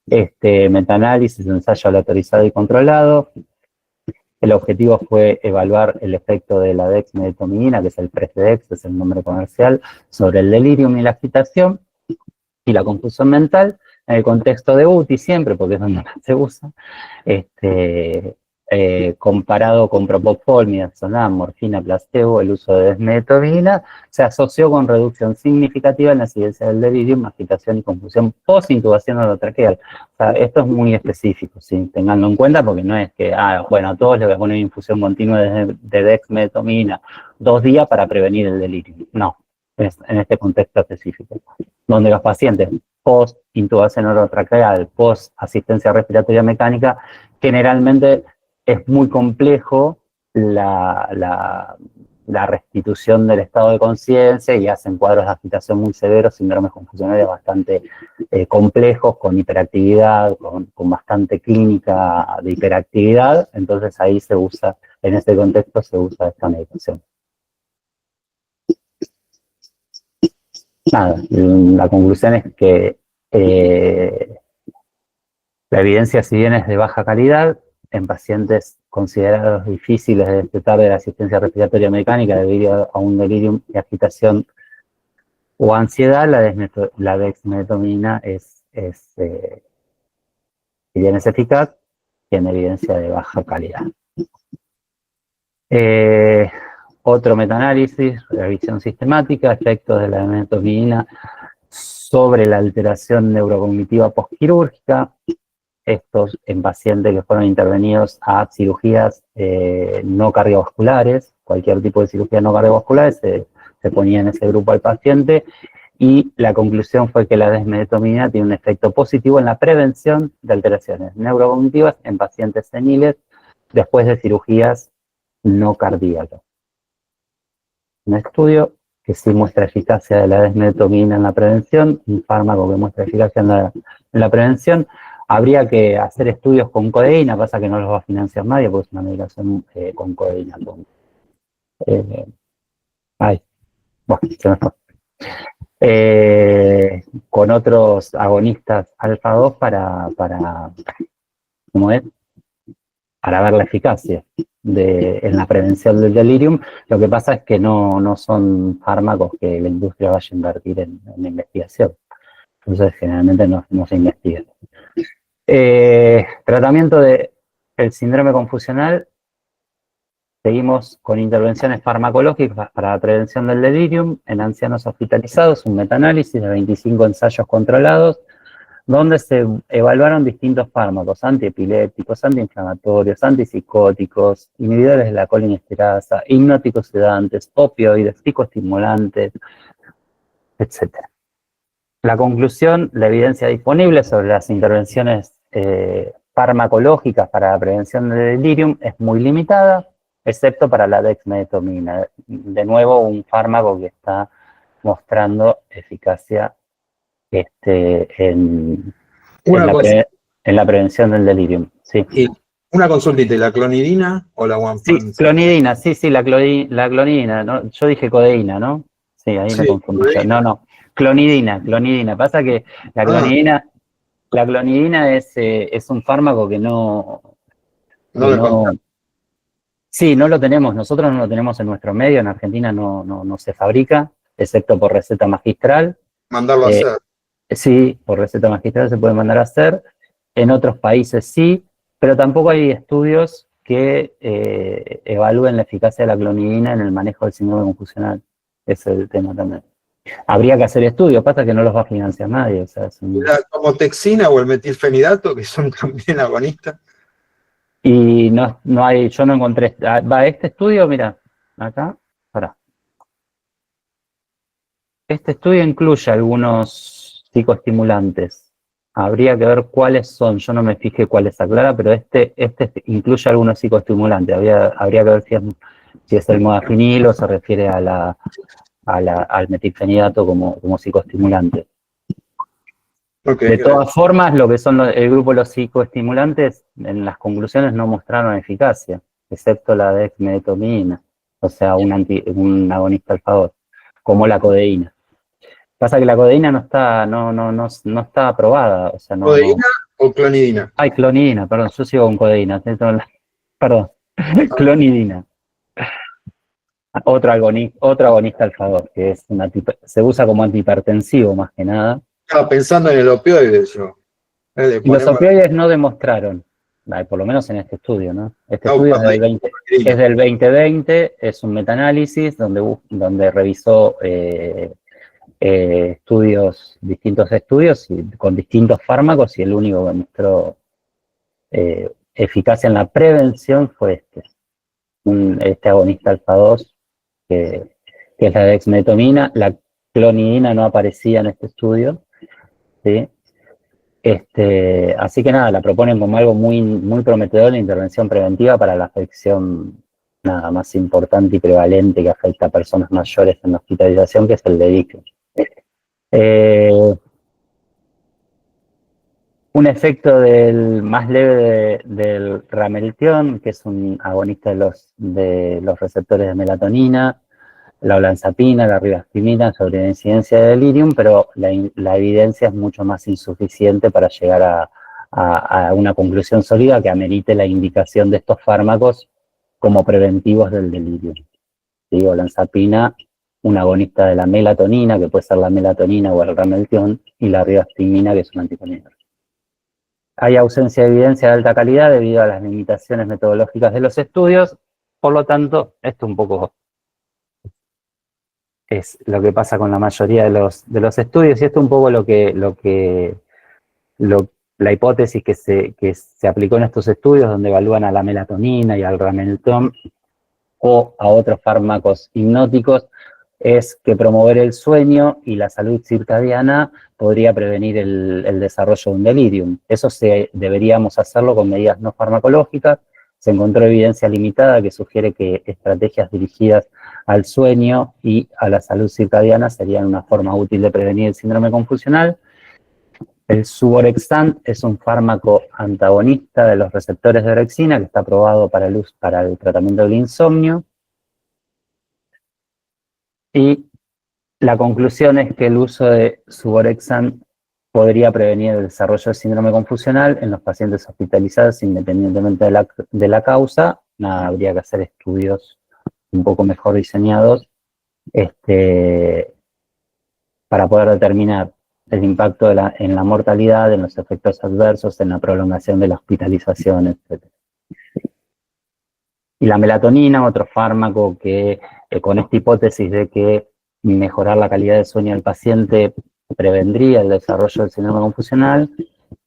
Metaanálisis, ensayo aleatorizado y controlado. El objetivo fue evaluar el efecto de la dexmedetomidina, que es el Precedex, es el nombre comercial, sobre el delirium y la agitación y la confusión mental, en el contexto de UTI siempre, porque es donde más se usa, comparado con propofol, midazolam, morfina, placebo. El uso de dexmedetomidina se asoció con reducción significativa en la incidencia del delirium, agitación y confusión post-intubación orotraqueal. O sea, esto es muy específico, ¿sí? Tenganlo en cuenta, porque no es que, bueno, a todos les voy a poner infusión continua de dexmedetomidina 2 días para prevenir el delirium. No, es en este contexto específico, donde los pacientes post-intubación orotraqueal, post-asistencia respiratoria mecánica, generalmente es muy complejo la restitución del estado de conciencia, y hacen cuadros de agitación muy severos, síndromes confusionales bastante complejos, con hiperactividad, con bastante clínica de hiperactividad. Entonces ahí se usa, en este contexto se usa esta medicación. nada, la conclusión es que la evidencia, si bien es de baja calidad, en pacientes considerados difíciles de detectar de la asistencia respiratoria mecánica debido a un delirium y agitación o ansiedad, la dexmedetomidina si bien es eficaz, tiene evidencia de baja calidad. Otro metaanálisis, revisión sistemática, efectos de la dexmedetomidina sobre la alteración neurocognitiva postquirúrgica. Estos en pacientes que fueron intervenidos a cirugías no cardiovasculares, cualquier tipo de cirugía no cardiovascular se ponía en ese grupo al paciente, y la conclusión fue que la dexmedetomidina tiene un efecto positivo en la prevención de alteraciones neurocognitivas en pacientes seniles después de cirugías no cardíacas. Un estudio que sí muestra eficacia de la dexmedetomidina en la prevención, un fármaco que muestra eficacia en la prevención. Habría que hacer estudios con codeína, pasa que no los va a financiar nadie porque es una medicación con codeína. Se me fue. Con otros agonistas alfa-2 ¿cómo es? Para ver la eficacia en la prevención del delirium. Lo que pasa es que no son fármacos que la industria vaya a invertir en investigación. Entonces, generalmente no se investiga. Tratamiento del síndrome confusional. Seguimos con intervenciones farmacológicas para la prevención del delirium en ancianos hospitalizados, un metaanálisis de 25 ensayos controlados, donde se evaluaron distintos fármacos, antiepilépticos, antiinflamatorios, antipsicóticos, inhibidores de la colinesterasa, hipnóticos sedantes, opioides, psicoestimulantes, etc. La conclusión, la evidencia disponible sobre las intervenciones farmacológicas para la prevención del delirium es muy limitada, excepto para la dexmedetomidina. De nuevo, un fármaco que está mostrando eficacia en la prevención del delirium. Sí. Y una consultita, ¿la clonidina o la One-Fan? Sí, clonidina, sí, la clonidina, ¿no? Yo dije codeína, ¿no? Sí, ahí me confundí yo. No, clonidina. Pasa que la clonidina es un fármaco que no. Sí, no lo tenemos, nosotros no lo tenemos en nuestro medio, en Argentina no se fabrica, excepto por receta magistral. Mandarlo a hacer. Sí, por receta magistral se puede mandar a hacer, en otros países sí, pero tampoco hay estudios que evalúen la eficacia de la clonidina en el manejo del síndrome confusional. Ese es el tema también. Habría que hacer estudios, pasa que no los va a financiar nadie. O sea, la tomoxina o el metilfenidato, que son también agonistas. Y no hay, yo no encontré. Este estudio, mira, acá, pará. Este estudio incluye algunos psicoestimulantes. Habría que ver cuáles son, yo no me fijé cuáles aclara, pero este incluye algunos psicoestimulantes. Habría que ver si es el modafinil o se refiere al metilfenidato como psicoestimulante. Okay, de todas formas, lo que son el grupo de los psicoestimulantes, en las conclusiones no mostraron eficacia, excepto la dexmedetomidina, o sea, un agonista alfa-2, como la codeína. Pasa que la codeína no está aprobada. O sea, ¿Codeína o clonidina? Ay, clonidina, perdón, yo sigo con codeína. Perdón, clonidina. Otro agonista alfa-2, que es se usa como antihipertensivo más que nada. Estaba pensando en el opioide yo. Los opioides no demostraron, por lo menos en este estudio, ¿no? Este estudio es del 2020, es un metaanálisis donde revisó distintos estudios con distintos fármacos, y el único que mostró eficacia en la prevención fue este agonista alfa-2, que es la dexmedetomidina. La clonidina no aparecía en este estudio, ¿sí? Así que nada, la proponen como algo muy, muy prometedor, la intervención preventiva para la afección más importante y prevalente que afecta a personas mayores en la hospitalización, que es el delirium. Un efecto más leve del rameltión, que es un agonista de los receptores de melatonina, la olanzapina, la ribastimina sobre la incidencia de delirium, pero la evidencia es mucho más insuficiente para llegar a una conclusión sólida que amerite la indicación de estos fármacos como preventivos del delirium. ¿Sí? Olanzapina, un agonista de la melatonina, que puede ser la melatonina o el rameltión, y la ribastimina, que es un anticolinérgico. Hay ausencia de evidencia de alta calidad debido a las limitaciones metodológicas de los estudios, por lo tanto, esto un poco es lo que pasa con la mayoría de los estudios, y esto un poco la hipótesis que se aplicó en estos estudios, donde evalúan a la melatonina y al rameltón o a otros fármacos hipnóticos, es que promover el sueño y la salud circadiana podría prevenir el desarrollo de un delirium. Eso deberíamos hacerlo con medidas no farmacológicas. Se encontró evidencia limitada que sugiere que estrategias dirigidas al sueño y a la salud circadiana serían una forma útil de prevenir el síndrome confusional. El suvorexant es un fármaco antagonista de los receptores de orexina que está aprobado para el tratamiento del insomnio. Y la conclusión es que el uso de suvorexant podría prevenir el desarrollo del síndrome confusional en los pacientes hospitalizados independientemente de la causa. Habría que hacer estudios un poco mejor diseñados para poder determinar el impacto en la mortalidad, en los efectos adversos, en la prolongación de la hospitalización, etc. Y la melatonina, otro fármaco que con esta hipótesis de que mejorar la calidad de sueño del paciente prevendría el desarrollo del síndrome confusional,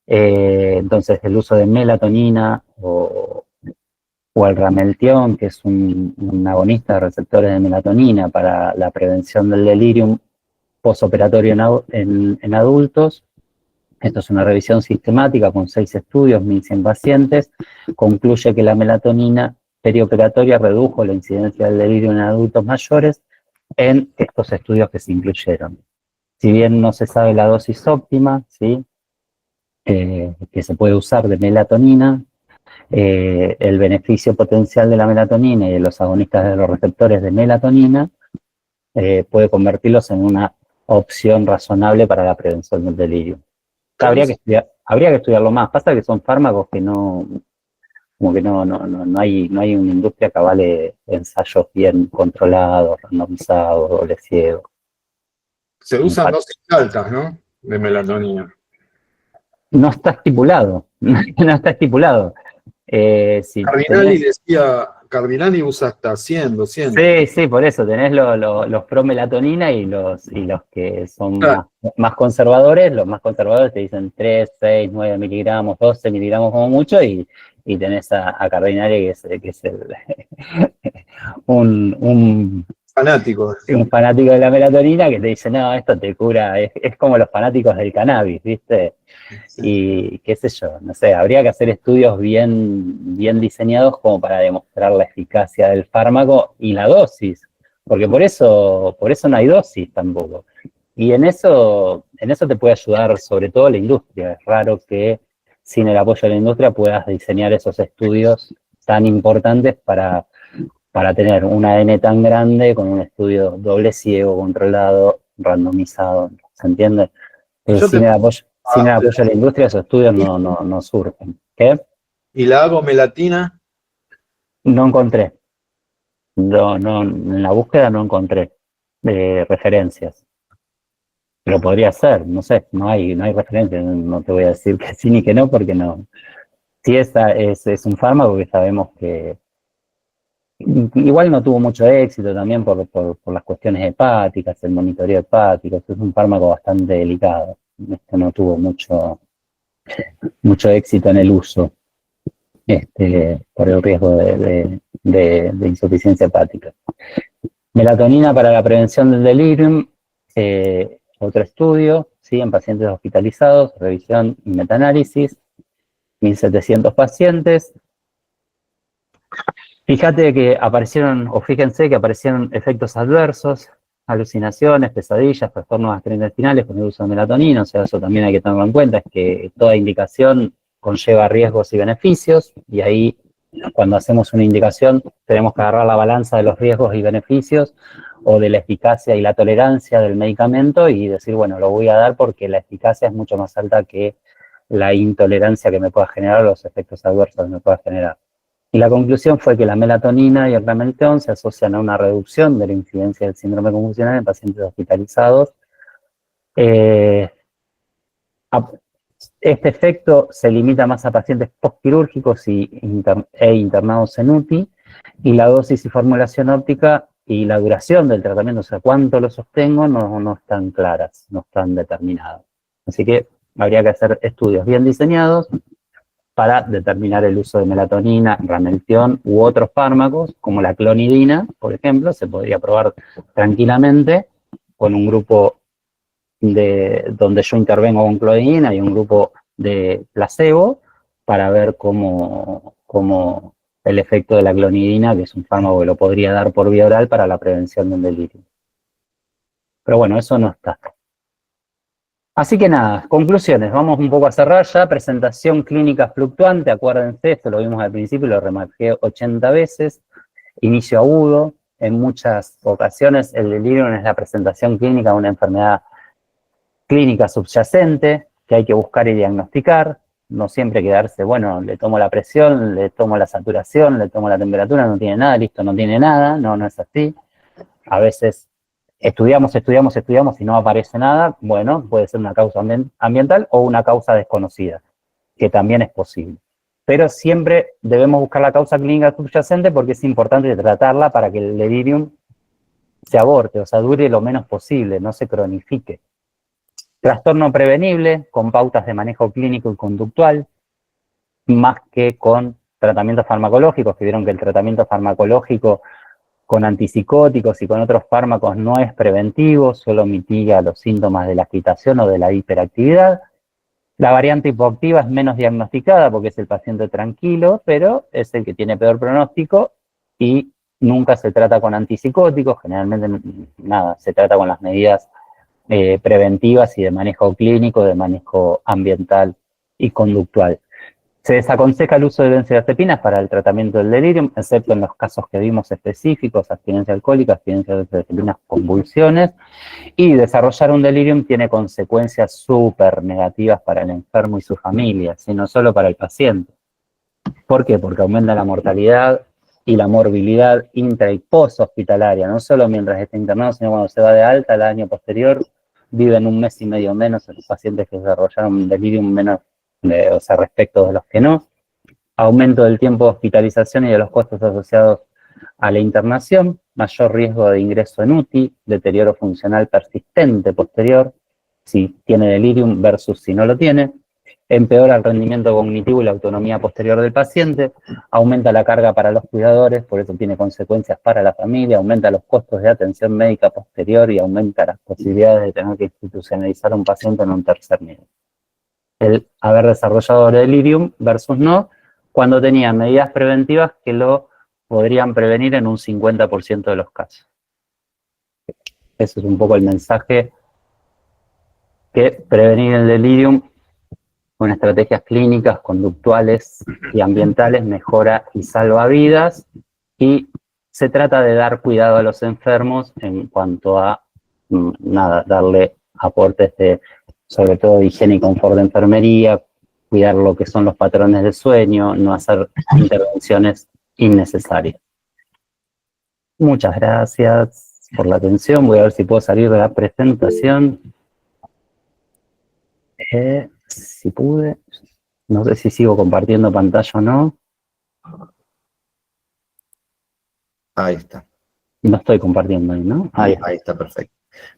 entonces el uso de melatonina o el rameltión, que es un agonista de receptores de melatonina para la prevención del delirium postoperatorio en adultos. Esto es una revisión sistemática con 6 estudios, 1.100 pacientes, concluye que la melatonina perioperatoria redujo la incidencia del delirio en adultos mayores en estos estudios que se incluyeron. Si bien no se sabe la dosis óptima, ¿sí? Que se puede usar de melatonina, el beneficio potencial de la melatonina y de los agonistas de los receptores de melatonina puede convertirlos en una opción razonable para la prevención del delirio. Habría que estudiarlo más. Pasa que son fármacos que no hay una industria que avale ensayos bien controlados, randomizados, doble ciego. Se usan dosis altas, ¿no? De melatonina. No está estipulado. No está estipulado. Cardinali usa hasta 100, 200. Sí, por eso tenés los promelatonina y los que son más conservadores. Los más conservadores te dicen 3, 6, 9 miligramos, 12 miligramos como mucho, y tenés a Cardinali, que es un fanático. Un fanático de la melatonina que te dice, no, esto te cura, es como los fanáticos del cannabis, ¿viste? Sí. Y qué sé yo, no sé, habría que hacer estudios bien diseñados como para demostrar la eficacia del fármaco y la dosis, porque por eso no hay dosis tampoco. Y en eso te puede ayudar sobre todo la industria. Es raro que sin el apoyo de la industria puedas diseñar esos estudios tan importantes para tener una N tan grande con un estudio doble ciego, controlado, randomizado. ¿Se entiende? Sin el apoyo de la industria esos estudios no surgen. ¿Qué? ¿Y la agomelatina? No encontré. En la búsqueda no encontré referencias. Pero podría ser, no sé, no hay referencias. No te voy a decir que sí ni que no, porque no. Sí, es un fármaco que sabemos que igual no tuvo mucho éxito también por las cuestiones hepáticas, el monitoreo hepático. Es un fármaco bastante delicado. Esto no tuvo mucho éxito en el uso, por el riesgo de insuficiencia hepática. Melatonina para la prevención del delirium, otro estudio, ¿sí? En pacientes hospitalizados, revisión y metaanálisis, 1.700 pacientes. Fíjense que aparecieron efectos adversos, alucinaciones, pesadillas, trastornos gastrointestinales con el uso de melatonina. O sea, eso también hay que tenerlo en cuenta, es que toda indicación conlleva riesgos y beneficios, y ahí, cuando hacemos una indicación, tenemos que agarrar la balanza de los riesgos y beneficios, o de la eficacia y la tolerancia del medicamento y decir, bueno, lo voy a dar porque la eficacia es mucho más alta que la intolerancia que me pueda generar o los efectos adversos que me pueda generar. Y la conclusión fue que la melatonina y el Ramelton se asocian a una reducción de la incidencia del síndrome convulsional en pacientes hospitalizados. Este efecto se limita más a pacientes postquirúrgicos e internados en UTI, y la dosis y formulación óptica y la duración del tratamiento, o sea, cuánto lo sostengo, no están claras, no están determinadas. Así que habría que hacer estudios bien diseñados para determinar el uso de melatonina, Ramelton u otros fármacos, como la clonidina, por ejemplo, se podría probar tranquilamente con un grupo donde yo intervengo con clonidina y un grupo de placebo para ver cómo el efecto de la clonidina, que es un fármaco que lo podría dar por vía oral para la prevención del delirio. Pero bueno, eso no está. Así que nada, conclusiones, vamos un poco a cerrar ya. Presentación clínica fluctuante, acuérdense, esto lo vimos al principio y lo remarqué 80 veces. Inicio agudo, en muchas ocasiones el delirium es la presentación clínica de una enfermedad clínica subyacente que hay que buscar y diagnosticar. No siempre quedarse, bueno, le tomo la presión, le tomo la saturación, le tomo la temperatura, no tiene nada, listo, no tiene nada, no es así. A veces estudiamos y no aparece nada, bueno, puede ser una causa ambiental o una causa desconocida, que también es posible. Pero siempre debemos buscar la causa clínica subyacente porque es importante tratarla para que el delirium se aborte, o sea, dure lo menos posible, no se cronifique. Trastorno prevenible, con pautas de manejo clínico y conductual, más que con tratamientos farmacológicos, que vieron que el tratamiento farmacológico con antipsicóticos y con otros fármacos no es preventivo, solo mitiga los síntomas de la agitación o de la hiperactividad. La variante hipoactiva es menos diagnosticada porque es el paciente tranquilo, pero es el que tiene peor pronóstico y nunca se trata con antipsicóticos, generalmente nada, se trata con las medidas preventivas y de manejo clínico, de manejo ambiental y conductual. Se desaconseja el uso de benzodiazepinas para el tratamiento del delirium, excepto en los casos que vimos específicos, abstinencia alcohólica, abstinencia de benzodiazepinas, convulsiones, y desarrollar un delirium tiene consecuencias súper negativas para el enfermo y su familia, sino solo para el paciente. ¿Por qué? Porque aumenta la mortalidad y la morbilidad intra y post-hospitalaria, no solo mientras está internado, sino cuando se va de alta el año posterior, viven un mes y medio menos los pacientes que desarrollaron un delirium menos, o sea, respecto de los que no. Aumento del tiempo de hospitalización y de los costos asociados a la internación, mayor riesgo de ingreso en UTI, deterioro funcional persistente posterior, si tiene delirium versus si no lo tiene, empeora el rendimiento cognitivo y la autonomía posterior del paciente, aumenta la carga para los cuidadores, por eso tiene consecuencias para la familia, aumenta los costos de atención médica posterior y aumenta las posibilidades de tener que institucionalizar a un paciente en un tercer nivel. El haber desarrollado delirium versus no, cuando tenía medidas preventivas que lo podrían prevenir en un 50% de los casos. Ese es un poco el mensaje, que prevenir el delirium con estrategias clínicas, conductuales y ambientales mejora y salva vidas, y se trata de dar cuidado a los enfermos en cuanto a, darle aportes de, sobre todo de higiene y confort de enfermería, cuidar lo que son los patrones de sueño, no hacer intervenciones innecesarias. Muchas gracias por la atención. Voy a ver si puedo salir de la presentación. Si pude. No sé si sigo compartiendo pantalla o no. Ahí está. No estoy compartiendo ahí, ¿no? Ahí está, perfecto.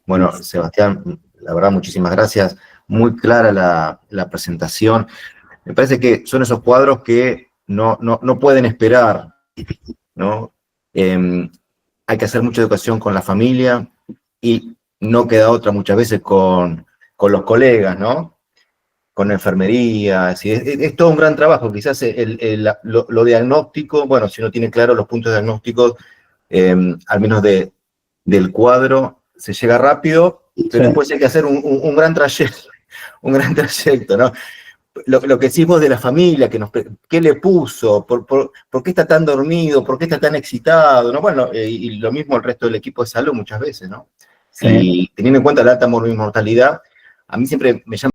Bueno, Sebastián, la verdad, muchísimas gracias. Muy clara la presentación. Me parece que son esos cuadros que no pueden esperar, ¿no? Hay que hacer mucha educación con la familia y no queda otra muchas veces con los colegas, ¿no? Con enfermería, es todo un gran trabajo. Quizás lo diagnóstico, bueno, si uno tiene claro los puntos diagnósticos, al menos del cuadro, se llega rápido, pero después hay que hacer un gran trayecto, ¿no? lo que decís vos de la familia, ¿qué le puso? ¿Por qué está tan dormido? ¿Por qué está tan excitado? ¿No? Bueno, y lo mismo el resto del equipo de salud muchas veces, ¿no? Sí. Y teniendo en cuenta la alta mortalidad, a mí siempre me llama